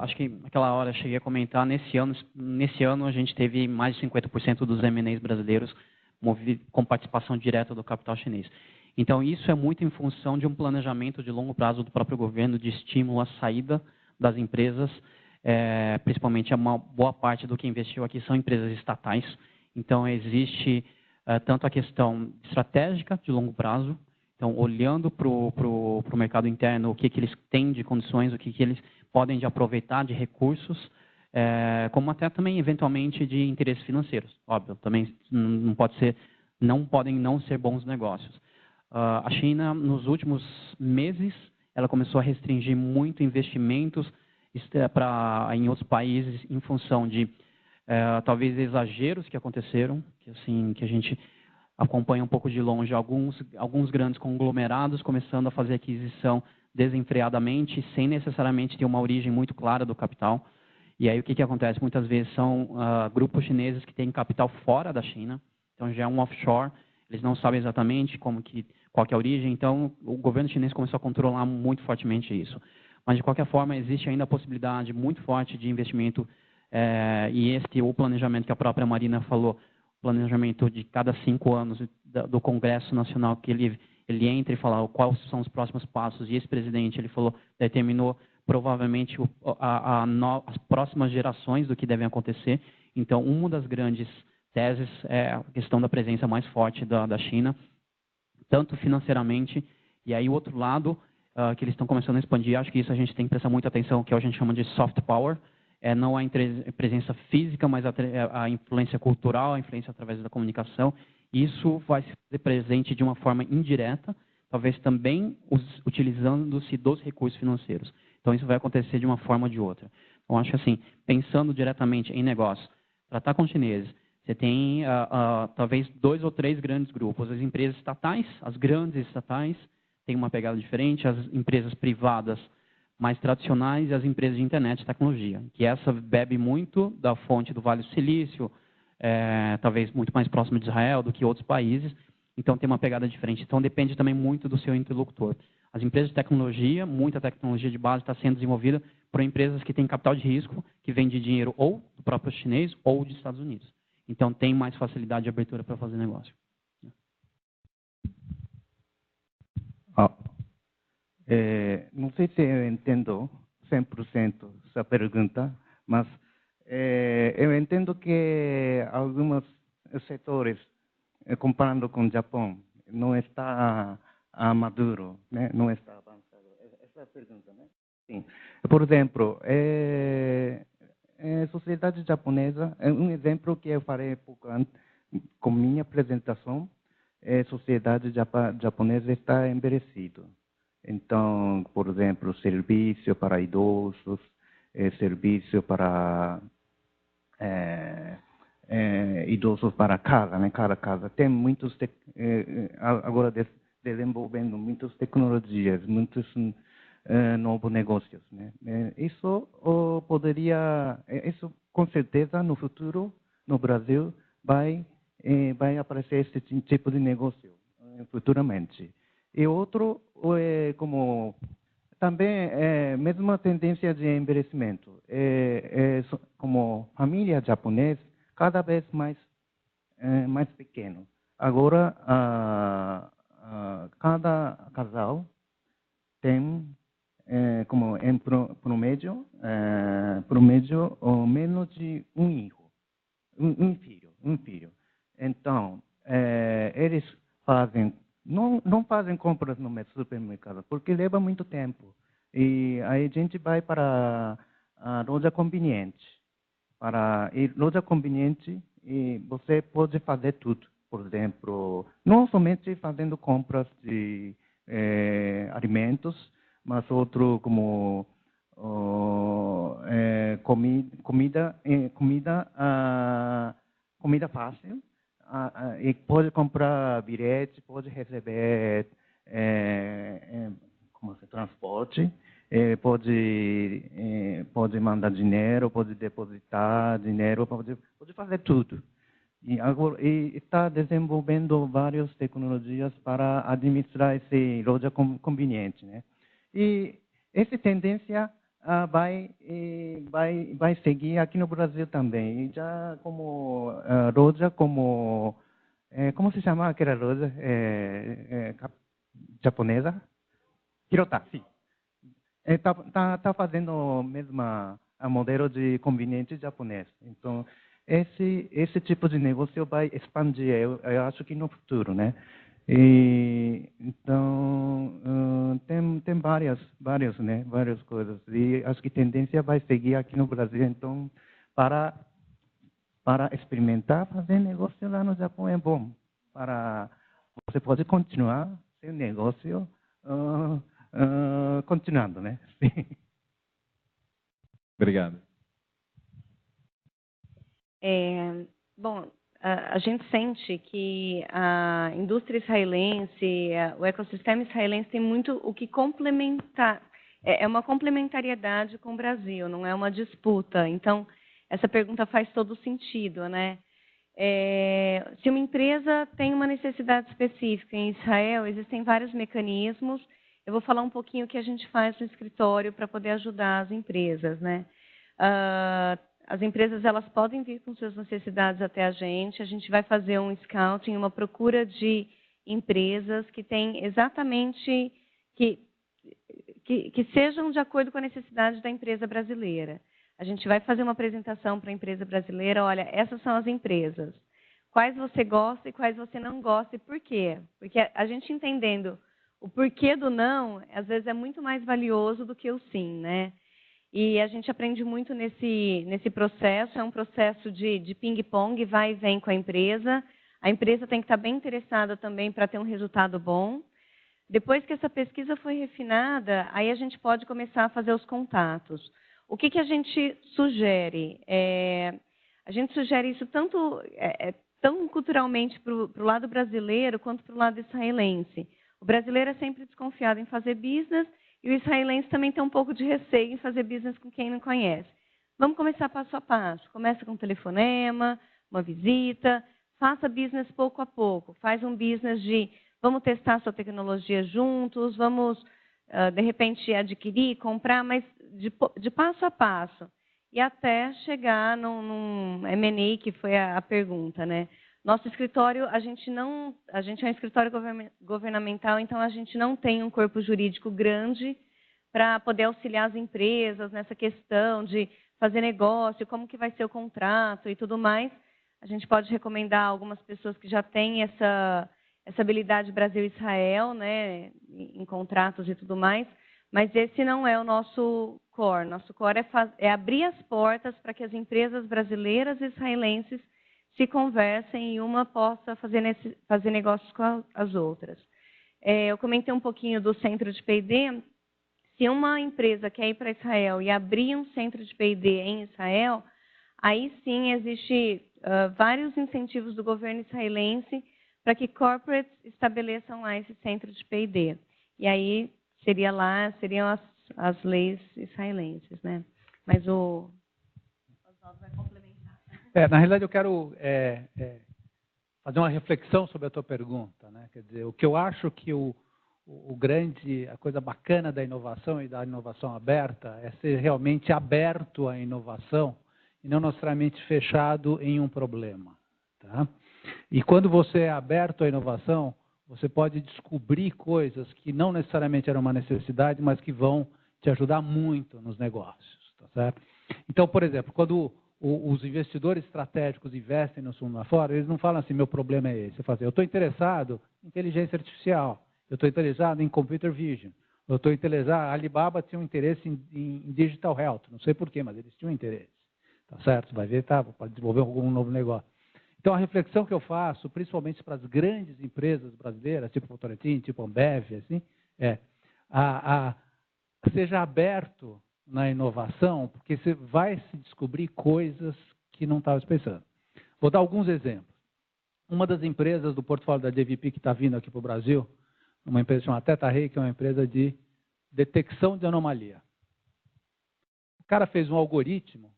Acho que naquela hora eu cheguei a comentar, nesse ano a gente teve mais de 50% dos M&As brasileiros com participação direta do capital chinês. Então, isso é muito em função de um planejamento de longo prazo do próprio governo de estímulo à saída das empresas, principalmente uma boa parte do que investiu aqui são empresas estatais. Então, existe tanto a questão estratégica de longo prazo, então, olhando para o mercado interno, o que eles têm de condições, o que eles podem de aproveitar de recursos, como até também, eventualmente, de interesses financeiros. Óbvio, também não podem não ser bons negócios. A China, nos últimos meses, ela começou a restringir muito investimentos em outros países em função de talvez exageros que aconteceram, que a gente acompanha um pouco de longe, alguns grandes conglomerados começando a fazer aquisição desenfreadamente, sem necessariamente ter uma origem muito clara do capital. E aí o que acontece? Muitas vezes são grupos chineses que têm capital fora da China, então já é um offshore, eles não sabem exatamente qual que é a origem, então o governo chinês começou a controlar muito fortemente isso. Mas, de qualquer forma, existe ainda a possibilidade muito forte de investimento e o planejamento que a própria Marina falou, planejamento de cada 5 anos do Congresso Nacional, que ele entra e fala quais são os próximos passos, e esse presidente, ele falou, determinou provavelmente as próximas gerações do que devem acontecer. Então, uma das grandes teses é a questão da presença mais forte da China, tanto financeiramente, e aí o outro lado, que eles estão começando a expandir, acho que isso a gente tem que prestar muita atenção, que a gente chama de soft power, não a presença física, mas a influência cultural, a influência através da comunicação. Isso vai ser presente de uma forma indireta, talvez também utilizando-se dos recursos financeiros. Então, isso vai acontecer de uma forma ou de outra. Então, acho que assim, pensando diretamente em negócio, tratar com chineses, você tem talvez 2 ou 3 grandes grupos. As empresas estatais, as grandes estatais, têm uma pegada diferente, as empresas privadas mais tradicionais e as empresas de internet e tecnologia, que essa bebe muito da fonte do Vale do Silício, talvez muito mais próximo de Israel do que outros países, então tem uma pegada diferente. Então depende também muito do seu interlocutor. As empresas de tecnologia, muita tecnologia de base está sendo desenvolvida por empresas que têm capital de risco, que vêm de dinheiro ou do próprio chinês ou dos Estados Unidos. Então tem mais facilidade de abertura para fazer negócio. Não sei se eu entendo 100% essa pergunta, mas eu entendo que alguns setores, comparando com o Japão, não está maduro, né? Não está avançado. Essa é a pergunta, né? Sim. Por exemplo, a sociedade japonesa, um exemplo que eu falei pouco antes, com minha apresentação, a sociedade japonesa está envelhecida. Então, por exemplo, serviço para idosos, serviço para idosos para casa, né? Cada casa. Tem muitos, agora desenvolvendo muitas tecnologias, muitos novos negócios, né? Isso poderia, isso com certeza no futuro, no Brasil, vai vai aparecer esse tipo de negócio futuramente. E outro é como também mesma tendência de envelhecimento. Como família japonesa cada vez mais pequeno. Agora cada casal tem como em promédio menos de um filho. Então eles não fazem compras no supermercado porque leva muito tempo. E aí a gente vai para a loja conveniente. Para ir loja conveniente e você pode fazer tudo. Por exemplo, não somente fazendo compras de alimentos, mas outro como comida fácil. E pode comprar bilhete, pode receber transporte, pode mandar dinheiro, pode depositar dinheiro, pode fazer tudo. E agora está desenvolvendo várias tecnologias para administrar esse loja conveniente, né? E essa tendência vai seguir aqui no Brasil também. E já como loja como se chama aquela loja japonesa? Hirota, sim. Está fazendo o mesmo modelo de conveniente japonês. Então esse tipo de negócio vai expandir, eu acho que no futuro, né? E, então tem várias coisas e acho que a tendência vai seguir aqui no Brasil. Então para experimentar fazer negócio lá no Japão é bom. Você pode continuar seu negócio continuando, né? Obrigado. Bom, a gente sente que a indústria israelense, o ecossistema israelense tem muito o que complementar. É uma complementariedade com o Brasil, não é uma disputa. Então, essa pergunta faz todo sentido, né? Se uma empresa tem uma necessidade específica em Israel, existem vários mecanismos. Eu vou falar um pouquinho o que a gente faz no escritório para poder ajudar as empresas, né? As empresas elas podem vir com suas necessidades até a gente vai fazer um scouting, uma procura de empresas que têm exatamente, que sejam de acordo com a necessidade da empresa brasileira. A gente vai fazer uma apresentação para a empresa brasileira, olha, essas são as empresas. Quais você gosta e quais você não gosta e por quê? Porque a gente entendendo o porquê do não, às vezes é muito mais valioso do que o sim, né? E a gente aprende muito nesse processo, é um processo de ping-pong, vai e vem com a empresa tem que estar bem interessada também para ter um resultado bom. Depois que essa pesquisa foi refinada, aí a gente pode começar a fazer os contatos. O que a gente sugere? A gente sugere isso tanto tão culturalmente para o lado brasileiro quanto para o lado israelense. O brasileiro é sempre desconfiado em fazer business, e o israelense também tem um pouco de receio em fazer business com quem não conhece. Vamos começar passo a passo. Começa com um telefonema, uma visita, faça business pouco a pouco. Faz um business de vamos testar sua tecnologia juntos, vamos, de repente, adquirir, comprar, mas de passo a passo. E até chegar num M&A, que foi a pergunta, né? Nosso escritório, a gente é um escritório governamental, então a gente não tem um corpo jurídico grande para poder auxiliar as empresas nessa questão de fazer negócio, como que vai ser o contrato e tudo mais. A gente pode recomendar algumas pessoas que já têm essa habilidade Brasil-Israel, né, em contratos e tudo mais, mas esse não é o nosso core. Nosso core é abrir as portas para que as empresas brasileiras e israelenses se conversem e uma possa fazer negócios com as outras. Eu comentei um pouquinho do centro de P&D. Se uma empresa quer ir para Israel e abrir um centro de P&D em Israel, aí sim existe vários incentivos do governo israelense para que corporates estabeleçam lá esse centro de P&D. E aí seriam as leis israelenses, né? Mas o Oswaldo vai complementar. Na realidade, eu quero fazer uma reflexão sobre a tua pergunta, né? Quer dizer, o que eu acho que a coisa bacana da inovação e da inovação aberta é ser realmente aberto à inovação e não necessariamente fechado em um problema, tá? E quando você é aberto à inovação, você pode descobrir coisas que não necessariamente eram uma necessidade, mas que vão te ajudar muito nos negócios, tá certo? Então, por exemplo, quando os investidores estratégicos investem no mundo lá fora, eles não falam assim, meu problema é esse. Eu estou interessado em inteligência artificial, eu estou interessado em computer vision, eu estou interessado, a Alibaba tinha um interesse em digital health, não sei porquê, mas eles tinham interesse, tá certo? Você vai ver, tá, para desenvolver algum novo negócio. Então, a reflexão que eu faço, principalmente para as grandes empresas brasileiras, tipo Votorantim, tipo Ambev, assim, seja aberto na inovação, porque você vai se descobrir coisas que não estava pensando. Vou dar alguns exemplos. Uma das empresas do portfólio da JVP que está vindo aqui para o Brasil, uma empresa chamada Theta Rei, que é uma empresa de detecção de anomalia. O cara fez um algoritmo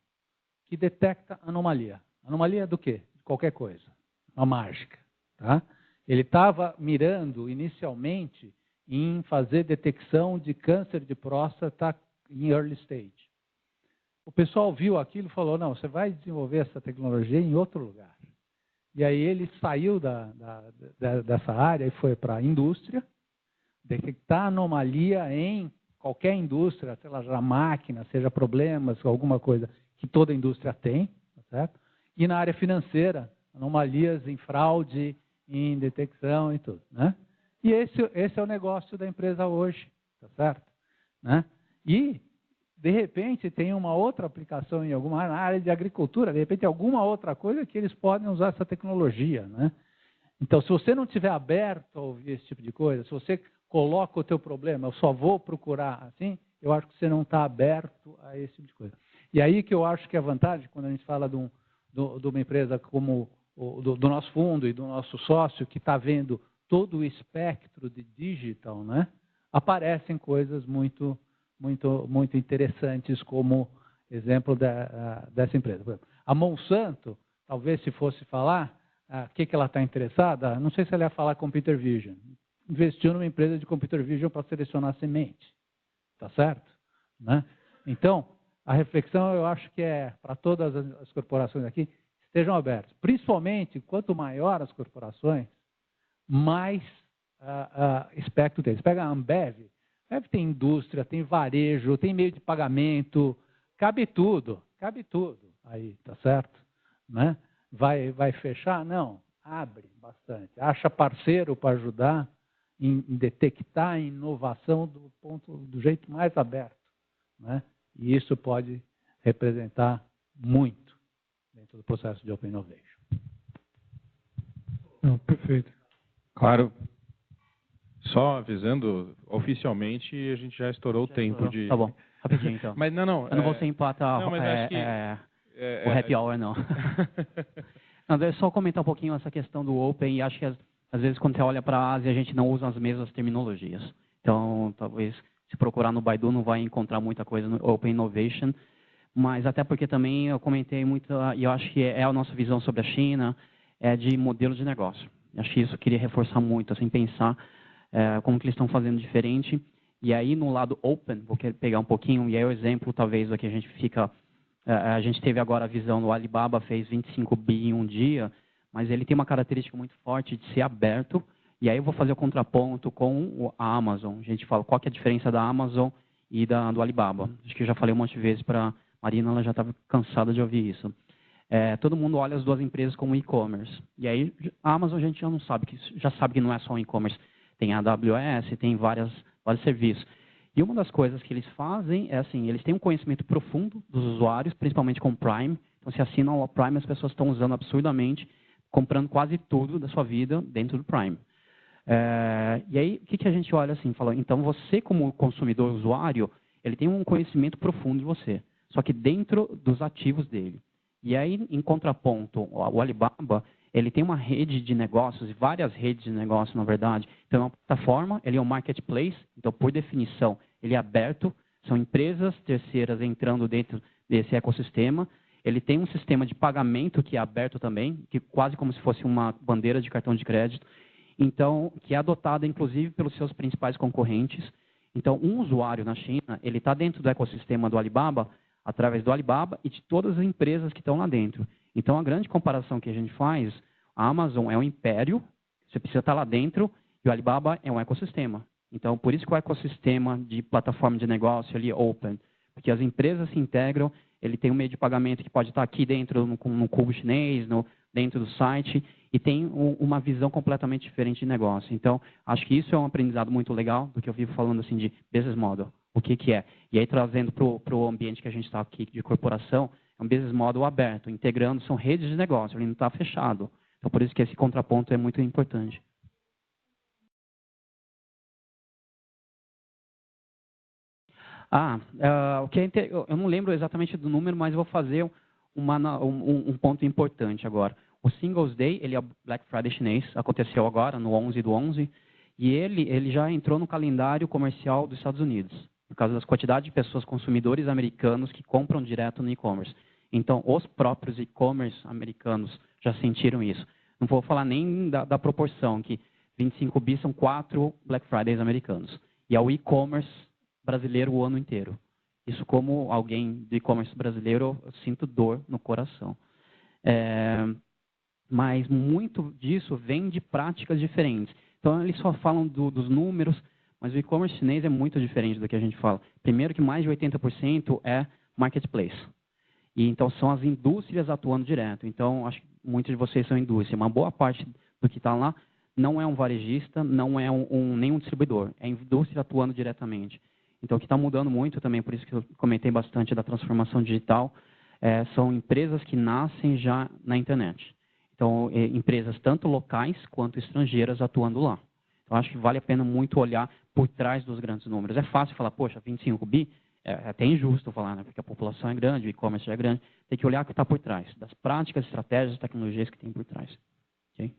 que detecta anomalia. Anomalia do quê? De qualquer coisa. Uma mágica. Tá? Ele estava mirando inicialmente em fazer detecção de câncer de próstata em early stage. O pessoal viu aquilo e falou, não, você vai desenvolver essa tecnologia em outro lugar. E aí ele saiu dessa área e foi para a indústria, detectar anomalia em qualquer indústria, seja máquina, seja problemas, alguma coisa que toda indústria tem, tá certo? E na área financeira, anomalias em fraude, em detecção e tudo, né? E esse é o negócio da empresa hoje, tá certo? Né? E, de repente, tem uma outra aplicação em alguma área de agricultura, de repente, alguma outra coisa que eles podem usar essa tecnologia, né? Então, se você não estiver aberto a ouvir esse tipo de coisa, se você coloca o teu problema, eu só vou procurar assim, eu acho que você não está aberto a esse tipo de coisa. E aí que eu acho que a vantagem, quando a gente fala de uma empresa como do nosso fundo e do nosso sócio, que está vendo todo o espectro de digital, né? Aparecem coisas muito interessantes como exemplo dessa empresa. Por exemplo, a Monsanto, talvez se fosse falar, o que ela está interessada, não sei se ela ia falar computer vision. Investiu numa empresa de computer vision para selecionar semente. Tá certo? Né? Então, a reflexão eu acho que é para todas as corporações aqui, estejam abertas. Principalmente, quanto maior as corporações, mais espectro deles. Pega a Ambev, tem indústria, tem varejo, tem meio de pagamento, cabe tudo aí, tá certo? Né? Vai fechar? Não, abre bastante. Acha parceiro para ajudar em detectar a inovação do jeito mais aberto, né? E isso pode representar muito dentro do processo de Open Innovation. Não, perfeito. Claro. Só avisando, oficialmente a gente já estourou o tempo de... Tá bom, rapidinho então. Mas não... Eu não vou ser empatar o happy hour, não. Não, é só comentar um pouquinho essa questão do Open, e acho que às vezes quando você olha para a Ásia, a gente não usa as mesmas terminologias. Então, talvez, se procurar no Baidu, não vai encontrar muita coisa no Open Innovation, mas até porque também eu comentei muito, e eu acho que é a nossa visão sobre a China, é de modelo de negócio. Acho que isso eu queria reforçar muito, assim, pensar como que eles estão fazendo diferente. E aí, no lado Open, vou pegar um pouquinho, e aí o exemplo, talvez, aqui a gente fica... a gente teve agora a visão do Alibaba, fez 25 bi em um dia, mas ele tem uma característica muito forte de ser aberto. E aí eu vou fazer o contraponto com a Amazon. A gente fala qual que é a diferença da Amazon e do Alibaba. Acho que eu já falei um monte de vezes para a Marina, ela já estava cansada de ouvir isso. Todo mundo olha as duas empresas como e-commerce. E aí a Amazon a gente já sabe que não é só um e-commerce. Tem a AWS, tem vários serviços. E uma das coisas que eles fazem é assim, eles têm um conhecimento profundo dos usuários, principalmente com o Prime. Então, se assinam ao Prime, as pessoas estão usando absurdamente, comprando quase tudo da sua vida dentro do Prime. E aí, o que a gente olha assim? Fala, então, você como consumidor, usuário, ele tem um conhecimento profundo de você, só que dentro dos ativos dele. E aí, em contraponto, o Alibaba, ele tem uma rede de negócios, várias redes de negócios, na verdade. Então, é uma plataforma, ele é um marketplace, então, por definição, ele é aberto, são empresas terceiras entrando dentro desse ecossistema, ele tem um sistema de pagamento que é aberto também, que quase como se fosse uma bandeira de cartão de crédito, então, que é adotada, inclusive, pelos seus principais concorrentes. Então, um usuário na China, ele está dentro do ecossistema do Alibaba, através do Alibaba e de todas as empresas que estão lá dentro. Então, a grande comparação que a gente faz, a Amazon é um império, você precisa estar lá dentro, e o Alibaba é um ecossistema. Então, por isso que o ecossistema de plataforma de negócio ali é open, porque as empresas se integram, ele tem um meio de pagamento que pode estar aqui dentro, no cubo chinês, dentro do site, e tem uma visão completamente diferente de negócio. Então, acho que isso é um aprendizado muito legal, do que eu vivo falando assim de business model, o que é. E aí, trazendo para o ambiente que a gente está aqui de corporação, é um business model aberto, integrando, são redes de negócio, ele não está fechado. Então, por isso que esse contraponto é muito importante. Eu não lembro exatamente do número, mas vou fazer um ponto importante agora. O Singles Day, ele é o Black Friday chinês, aconteceu agora, no 11/11, e ele já entrou no calendário comercial dos Estados Unidos, por causa das quantidades de pessoas, consumidores americanos que compram direto no e-commerce. Então, os próprios e-commerce americanos já sentiram isso. Não vou falar nem da proporção, que 25 bi são 4 Black Fridays americanos. E é o e-commerce brasileiro o ano inteiro. Isso, como alguém do e-commerce brasileiro, eu sinto dor no coração. Mas muito disso vem de práticas diferentes. Então, eles só falam dos números, mas o e-commerce chinês é muito diferente do que a gente fala. Primeiro que mais de 80% é marketplace. E então são as indústrias atuando direto. Então, acho que muitos de vocês são indústria. Uma boa parte do que está lá não é um varejista, não é nenhum distribuidor. É a indústria atuando diretamente. Então, o que está mudando muito também, por isso que eu comentei bastante da transformação digital, são empresas que nascem já na internet. Então, empresas tanto locais quanto estrangeiras atuando lá. Então, acho que vale a pena muito olhar por trás dos grandes números. É fácil falar, poxa, 25 bi, é até injusto falar, né? Porque a população é grande, o e-commerce é grande. Tem que olhar o que está por trás, das práticas, estratégias, tecnologias que tem por trás. Okay?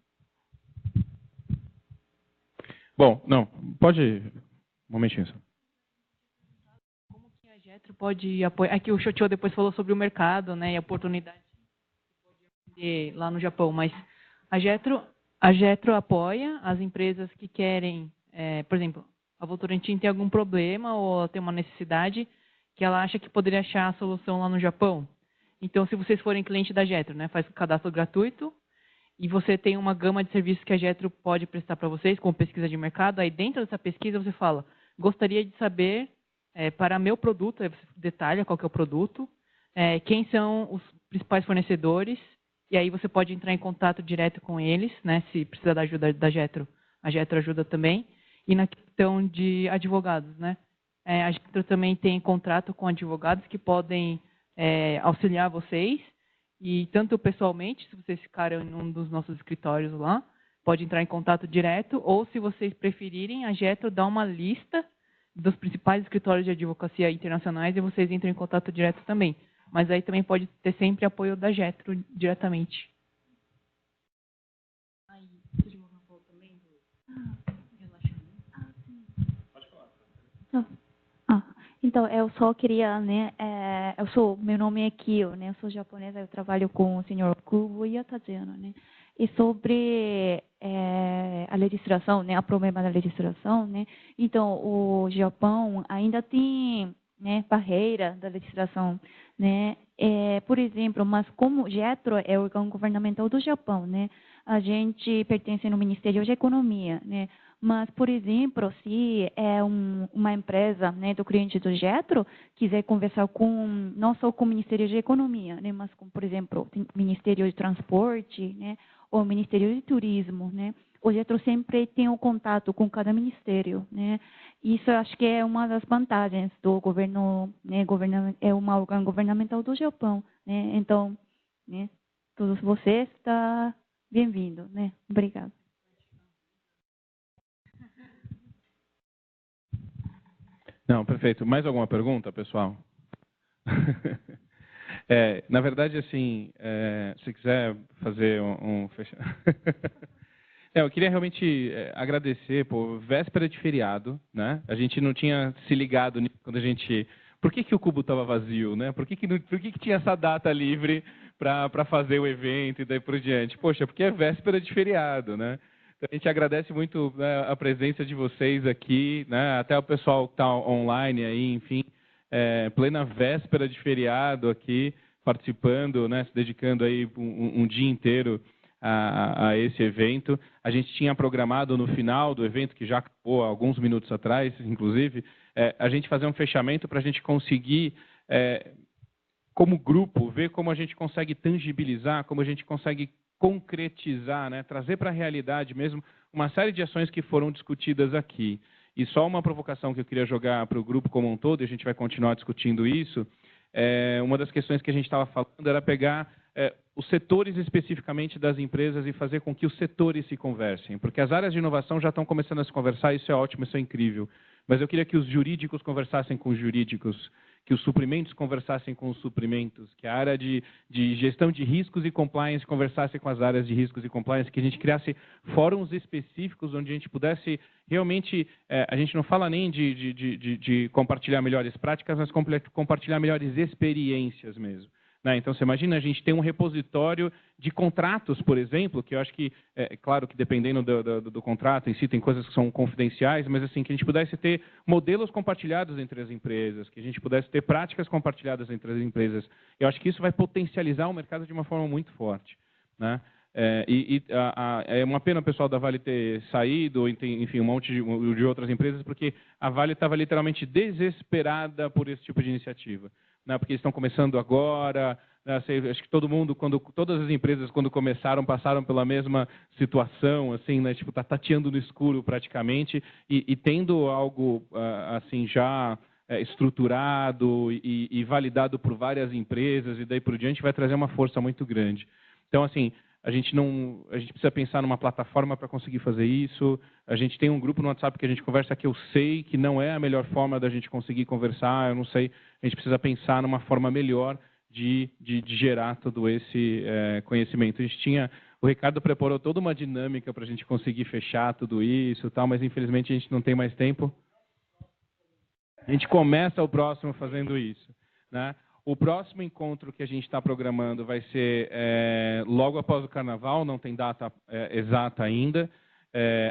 Bom, não, pode... Um momentinho só. A Jetro pode apoiar. Aqui o Shochou depois falou sobre o mercado, né, e a oportunidade de lá no Japão, mas a Jetro apoia as empresas que querem, por exemplo, a Votorantim tem algum problema ou tem uma necessidade que ela acha que poderia achar a solução lá no Japão. Então, se vocês forem cliente da Jetro, né, faz o cadastro gratuito e você tem uma gama de serviços que a Jetro pode prestar para vocês, como pesquisa de mercado, aí dentro dessa pesquisa você fala, gostaria de saber para meu produto, aí você detalha qual que é o produto, quem são os principais fornecedores, e aí você pode entrar em contato direto com eles, né, se precisar da ajuda da Jetro, a Jetro ajuda também. E na questão de advogados, né, a Jetro também tem contrato com advogados que podem auxiliar vocês, e tanto pessoalmente, se vocês ficarem em um dos nossos escritórios lá, pode entrar em contato direto, ou se vocês preferirem, a Jetro dá uma lista dos principais escritórios de advocacia internacionais e vocês entram em contato direto também. Mas aí também pode ter sempre apoio da Jetro diretamente. Então, eu só queria, né, meu nome é Kyo, né, eu sou japonesa, eu trabalho com o senhor Kubo Yatazano, né, e sobre a legislação, né, o problema da legislação, né, então, o Japão ainda tem, né, barreira da legislação, né, por exemplo, mas como Jetro é o órgão governamental do Japão, né, a gente pertence no Ministério de Economia, né, mas, por exemplo, se uma empresa, né, do cliente do Jetro quiser conversar não só com o Ministério de Economia, né, mas com, por exemplo, o Ministério de Transporte, né, ou o Ministério de Turismo, né, o Jetro sempre tem um contato com cada ministério, né. Isso eu acho que é uma das vantagens do governo, né, é uma órgão governamental do Japão, né. Então, né, todos vocês estão bem-vindos, né. Obrigada. Não, perfeito. Mais alguma pergunta, pessoal? Na verdade, assim, se quiser fazer um fechamento... eu queria realmente agradecer, véspera de feriado, né? A gente não tinha se ligado quando a gente por que o Cubo estava vazio, né? Por que tinha essa data livre para fazer o evento e daí por diante? Poxa, porque é véspera de feriado, né? Então, a gente agradece muito, né, a presença de vocês aqui, né? Até o pessoal que está online aí, enfim, plena véspera de feriado aqui, participando, né? Se dedicando aí um dia inteiro a esse evento. A gente tinha programado no final do evento, que já acabou há alguns minutos atrás, inclusive, a gente fazer um fechamento para a gente conseguir, como grupo, ver como a gente consegue tangibilizar, como a gente consegue concretizar, né, trazer para a realidade mesmo uma série de ações que foram discutidas aqui. E só uma provocação que eu queria jogar para o grupo como um todo, e a gente vai continuar discutindo isso, uma das questões que a gente estava falando era pegar os setores especificamente das empresas e fazer com que os setores se conversem, porque as áreas de inovação já estão começando a se conversar, isso é ótimo, isso é incrível, mas eu queria que os jurídicos conversassem com os jurídicos, que os suprimentos conversassem com os suprimentos, que a área de gestão de riscos e compliance conversasse com as áreas de riscos e compliance, que a gente criasse fóruns específicos onde a gente pudesse realmente, a gente não fala nem de compartilhar melhores práticas, mas compartilhar melhores experiências mesmo. Né? Então, você imagina, a gente tem um repositório de contratos, por exemplo, que eu acho que, claro que dependendo do contrato em si, tem coisas que são confidenciais, mas assim, que a gente pudesse ter modelos compartilhados entre as empresas, que a gente pudesse ter práticas compartilhadas entre as empresas. Eu acho que isso vai potencializar o mercado de uma forma muito forte. Né? É uma pena o pessoal da Vale ter saído, enfim, um monte de outras empresas, porque a Vale estava literalmente desesperada por esse tipo de iniciativa. Né, porque eles estão começando agora, né, acho que todas as empresas quando começaram passaram pela mesma situação, assim, né, tipo, tá tateando no escuro praticamente e tendo algo assim já estruturado e validado por várias empresas e daí por diante vai trazer uma força muito grande. Então, assim, a gente precisa pensar numa plataforma para conseguir fazer isso. A gente tem um grupo no WhatsApp que a gente conversa que eu sei que não é a melhor forma da gente conseguir conversar, eu não sei, a gente precisa pensar numa forma melhor de gerar todo esse conhecimento. O Ricardo preparou toda uma dinâmica para a gente conseguir fechar tudo isso e tal, mas infelizmente a gente não tem mais tempo. A gente começa o próximo fazendo isso, né? O próximo encontro que a gente está programando vai ser logo após o Carnaval, não tem data exata ainda.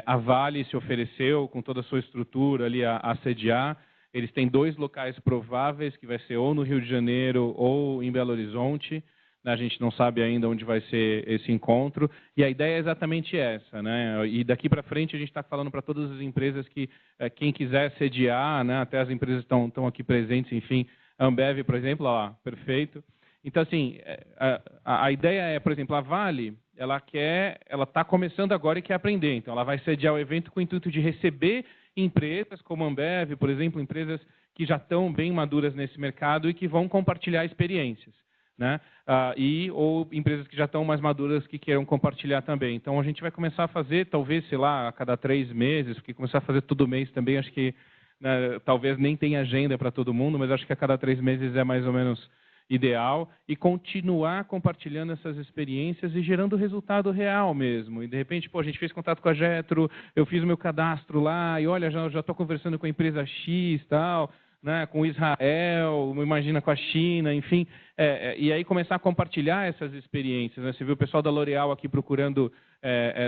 A Vale se ofereceu com toda a sua estrutura ali a sediar. Eles têm 2 locais prováveis, que vai ser ou no Rio de Janeiro ou em Belo Horizonte. A gente não sabe ainda onde vai ser esse encontro. E a ideia é exatamente essa, né? E daqui para frente a gente está falando para todas as empresas que quem quiser sediar, né? Até as empresas estão aqui presentes, enfim. A Ambev, por exemplo, ó, perfeito. Então, assim, a ideia é, por exemplo, a Vale, ela está começando agora e quer aprender. Então, ela vai sediar o evento com o intuito de receber empresas como a Ambev, por exemplo, empresas que já estão bem maduras nesse mercado e que vão compartilhar experiências. Né? Ou empresas que já estão mais maduras que queiram compartilhar também. Então, a gente vai começar a fazer, talvez, sei lá, a cada 3 meses, porque começar a fazer todo mês também, acho que talvez nem tenha agenda para todo mundo, mas acho que a cada 3 meses é mais ou menos ideal, e continuar compartilhando essas experiências e gerando resultado real mesmo. E, de repente, a gente fez contato com a Jetro, eu fiz o meu cadastro lá, e olha, já estou conversando com a empresa X, tal, né, com Israel, imagina com a China, enfim, e aí começar a compartilhar essas experiências. Né? Você viu o pessoal da L'Oréal aqui procurando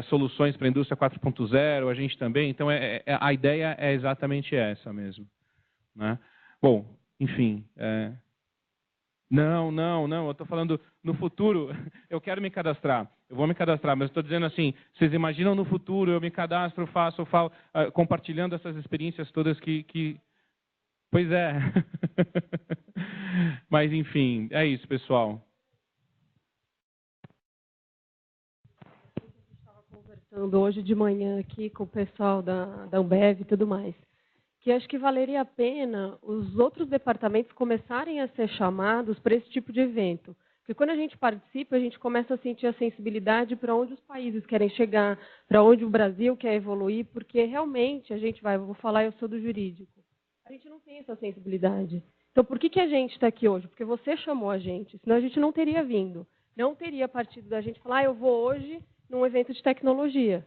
soluções para a indústria 4.0, a gente também, então a ideia é exatamente essa mesmo. Né? Bom, enfim, Não, eu estou falando no futuro, eu quero me cadastrar, eu vou me cadastrar, mas estou dizendo assim, vocês imaginam no futuro, eu me cadastro, falo, compartilhando essas experiências todas que... Pois é. Mas, enfim, é isso, pessoal. Estava conversando hoje de manhã aqui com o pessoal da Ambev e tudo mais, que acho que valeria a pena os outros departamentos começarem a ser chamados para esse tipo de evento. Porque quando a gente participa, a gente começa a sentir a sensibilidade para onde os países querem chegar, para onde o Brasil quer evoluir, porque realmente a gente eu vou falar, eu sou do jurídico. A gente não tem essa sensibilidade. Então, por que a gente está aqui hoje? Porque você chamou a gente, senão a gente não teria vindo. Não teria partido da gente falar, eu vou hoje num evento de tecnologia.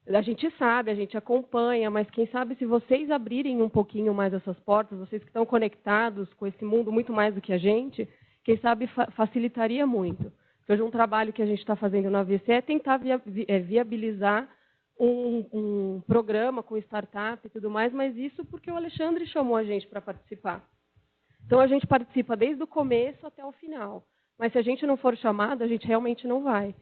A gente sabe, a gente acompanha, mas quem sabe se vocês abrirem um pouquinho mais essas portas, vocês que estão conectados com esse mundo muito mais do que a gente, quem sabe facilitaria muito. Hoje um trabalho que a gente está fazendo na AVC é tentar viabilizar um programa com startup e tudo mais, mas isso porque o Alexandre chamou a gente para participar. Então, a gente participa desde o começo até o final. Mas se a gente não for chamado, a gente realmente não vai.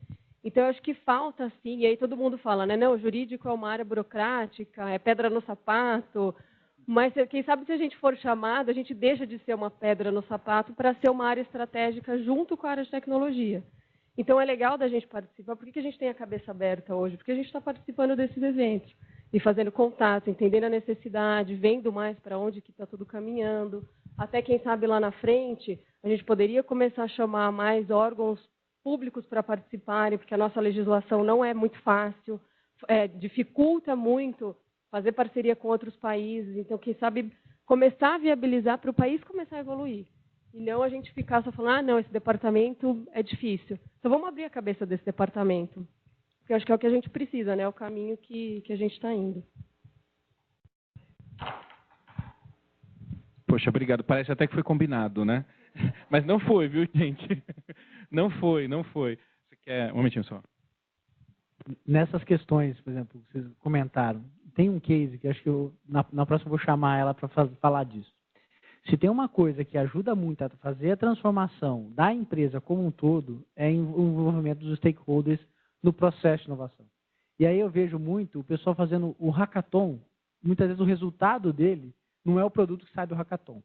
Então, eu acho que falta, assim, e aí todo mundo fala, né? Não, o jurídico é uma área burocrática, é pedra no sapato, mas quem sabe se a gente for chamado, a gente deixa de ser uma pedra no sapato para ser uma área estratégica junto com a área de tecnologia. Então, é legal da gente participar. Por que a gente tem a cabeça aberta hoje? Porque a gente está participando desses eventos e fazendo contato, entendendo a necessidade, vendo mais para onde que está tudo caminhando. Até, quem sabe, lá na frente, a gente poderia começar a chamar mais órgãos públicos para participarem, porque a nossa legislação não é muito fácil, dificulta muito fazer parceria com outros países. Então, quem sabe, começar a viabilizar para o país começar a evoluir. E não a gente ficar só falando, não, esse departamento é difícil. Então, vamos abrir a cabeça desse departamento. Porque eu acho que é o que a gente precisa, né? É o caminho que a gente está indo. Poxa, obrigado. Parece até que foi combinado, né? Mas não foi, viu, gente? Não foi. Você quer... Um momentinho só. Nessas questões, por exemplo, vocês comentaram, tem um case que acho que na próxima eu vou chamar ela para falar disso. Se tem uma coisa que ajuda muito a fazer a transformação da empresa como um todo, é o envolvimento dos stakeholders no processo de inovação. E aí eu vejo muito o pessoal fazendo o hackathon, muitas vezes o resultado dele não é o produto que sai do hackathon.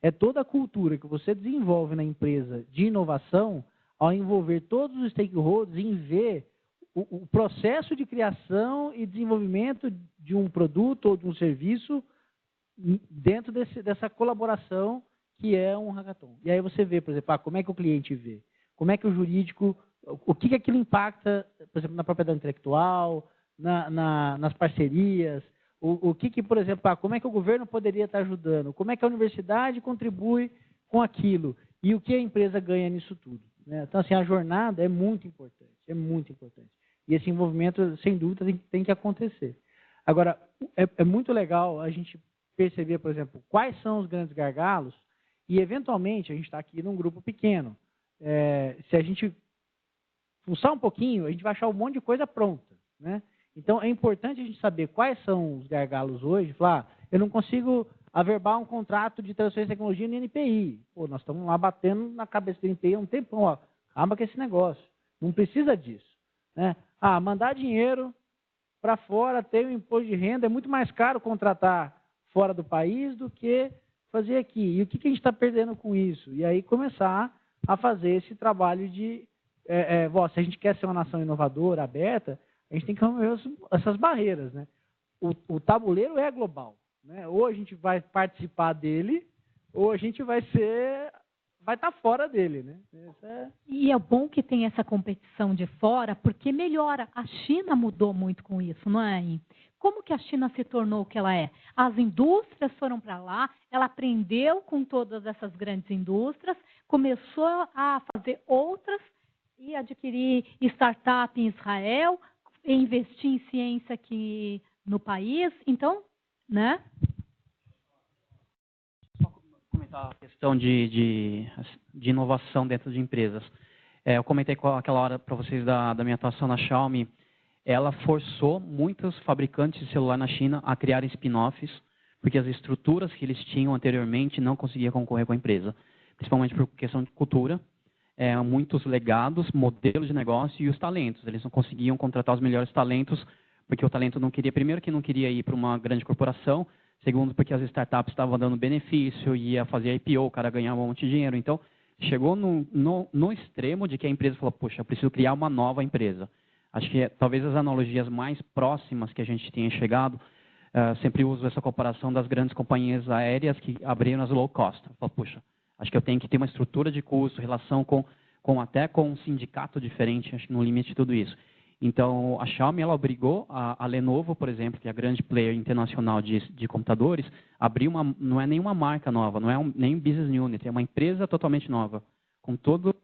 É toda a cultura que você desenvolve na empresa de inovação ao envolver todos os stakeholders em ver o processo de criação e desenvolvimento de um produto ou de um serviço dentro dessa colaboração que é um hackathon. E aí você vê, por exemplo, como é que o cliente vê, como é que o jurídico, o que aquilo impacta, por exemplo, na propriedade intelectual, nas parcerias, o que, por exemplo, como é que o governo poderia estar ajudando, como é que a universidade contribui com aquilo e o que a empresa ganha nisso tudo. Né? Então, assim, a jornada é muito importante, E esse envolvimento, sem dúvida, tem que acontecer. Agora, é muito legal a gente perceber, por exemplo, quais são os grandes gargalos e, eventualmente, a gente está aqui num grupo pequeno. Se a gente fuçar um pouquinho, a gente vai achar um monte de coisa pronta. Né? Então, é importante a gente saber quais são os gargalos hoje. Falar, eu não consigo averbar um contrato de transferência de tecnologia no NPI. Pô, nós estamos lá batendo na cabeça do NPI há um tempão. Ó, calma com esse negócio. Não precisa disso. Né? Mandar dinheiro para fora, ter um imposto de renda, é muito mais caro contratar fora do país do que fazer aqui. E o que a gente está perdendo com isso? E aí começar a fazer esse trabalho de... se a gente quer ser uma nação inovadora, aberta, a gente tem que remover essas barreiras. Né? O tabuleiro é global. Né? Ou a gente vai participar dele, ou a gente vai estar fora dele. Né? E é bom que tem essa competição de fora, porque melhora. A China mudou muito com isso, não é? Como que a China se tornou o que ela é? As indústrias foram para lá, ela aprendeu com todas essas grandes indústrias, começou a fazer outras e adquirir startup em Israel, investir em ciência aqui no país. Então, né? Só comentar a questão de inovação dentro de empresas. Eu comentei aquela hora para vocês da minha atuação na Xiaomi. Ela forçou muitos fabricantes de celular na China a criarem spin-offs, porque as estruturas que eles tinham anteriormente não conseguiam concorrer com a empresa, principalmente por questão de cultura, muitos legados, modelos de negócio e os talentos. Eles não conseguiam contratar os melhores talentos, porque o talento não queria, primeiro que não queria ir para uma grande corporação, segundo porque as startups estavam dando benefício, ia fazer IPO, o cara ganhava um monte de dinheiro. Então, chegou no extremo de que a empresa falou, poxa, eu preciso criar uma nova empresa. Acho que talvez as analogias mais próximas que a gente tenha chegado, sempre uso essa comparação das grandes companhias aéreas que abriram as low cost. Falo, puxa, acho que eu tenho que ter uma estrutura de custo, relação até com um sindicato diferente, acho que no limite de tudo isso. Então, a Xiaomi ela obrigou a Lenovo, por exemplo, que é a grande player internacional de computadores, a abrir não é nenhuma marca nova, não é nem business unit, é uma empresa totalmente nova, com todo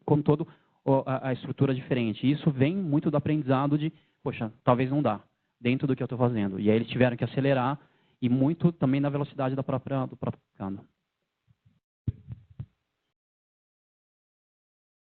a estrutura diferente. E isso vem muito do aprendizado de, poxa, talvez não dá. dentro do que eu estou fazendo. E aí eles tiveram que acelerar e muito também na velocidade do próprio cano.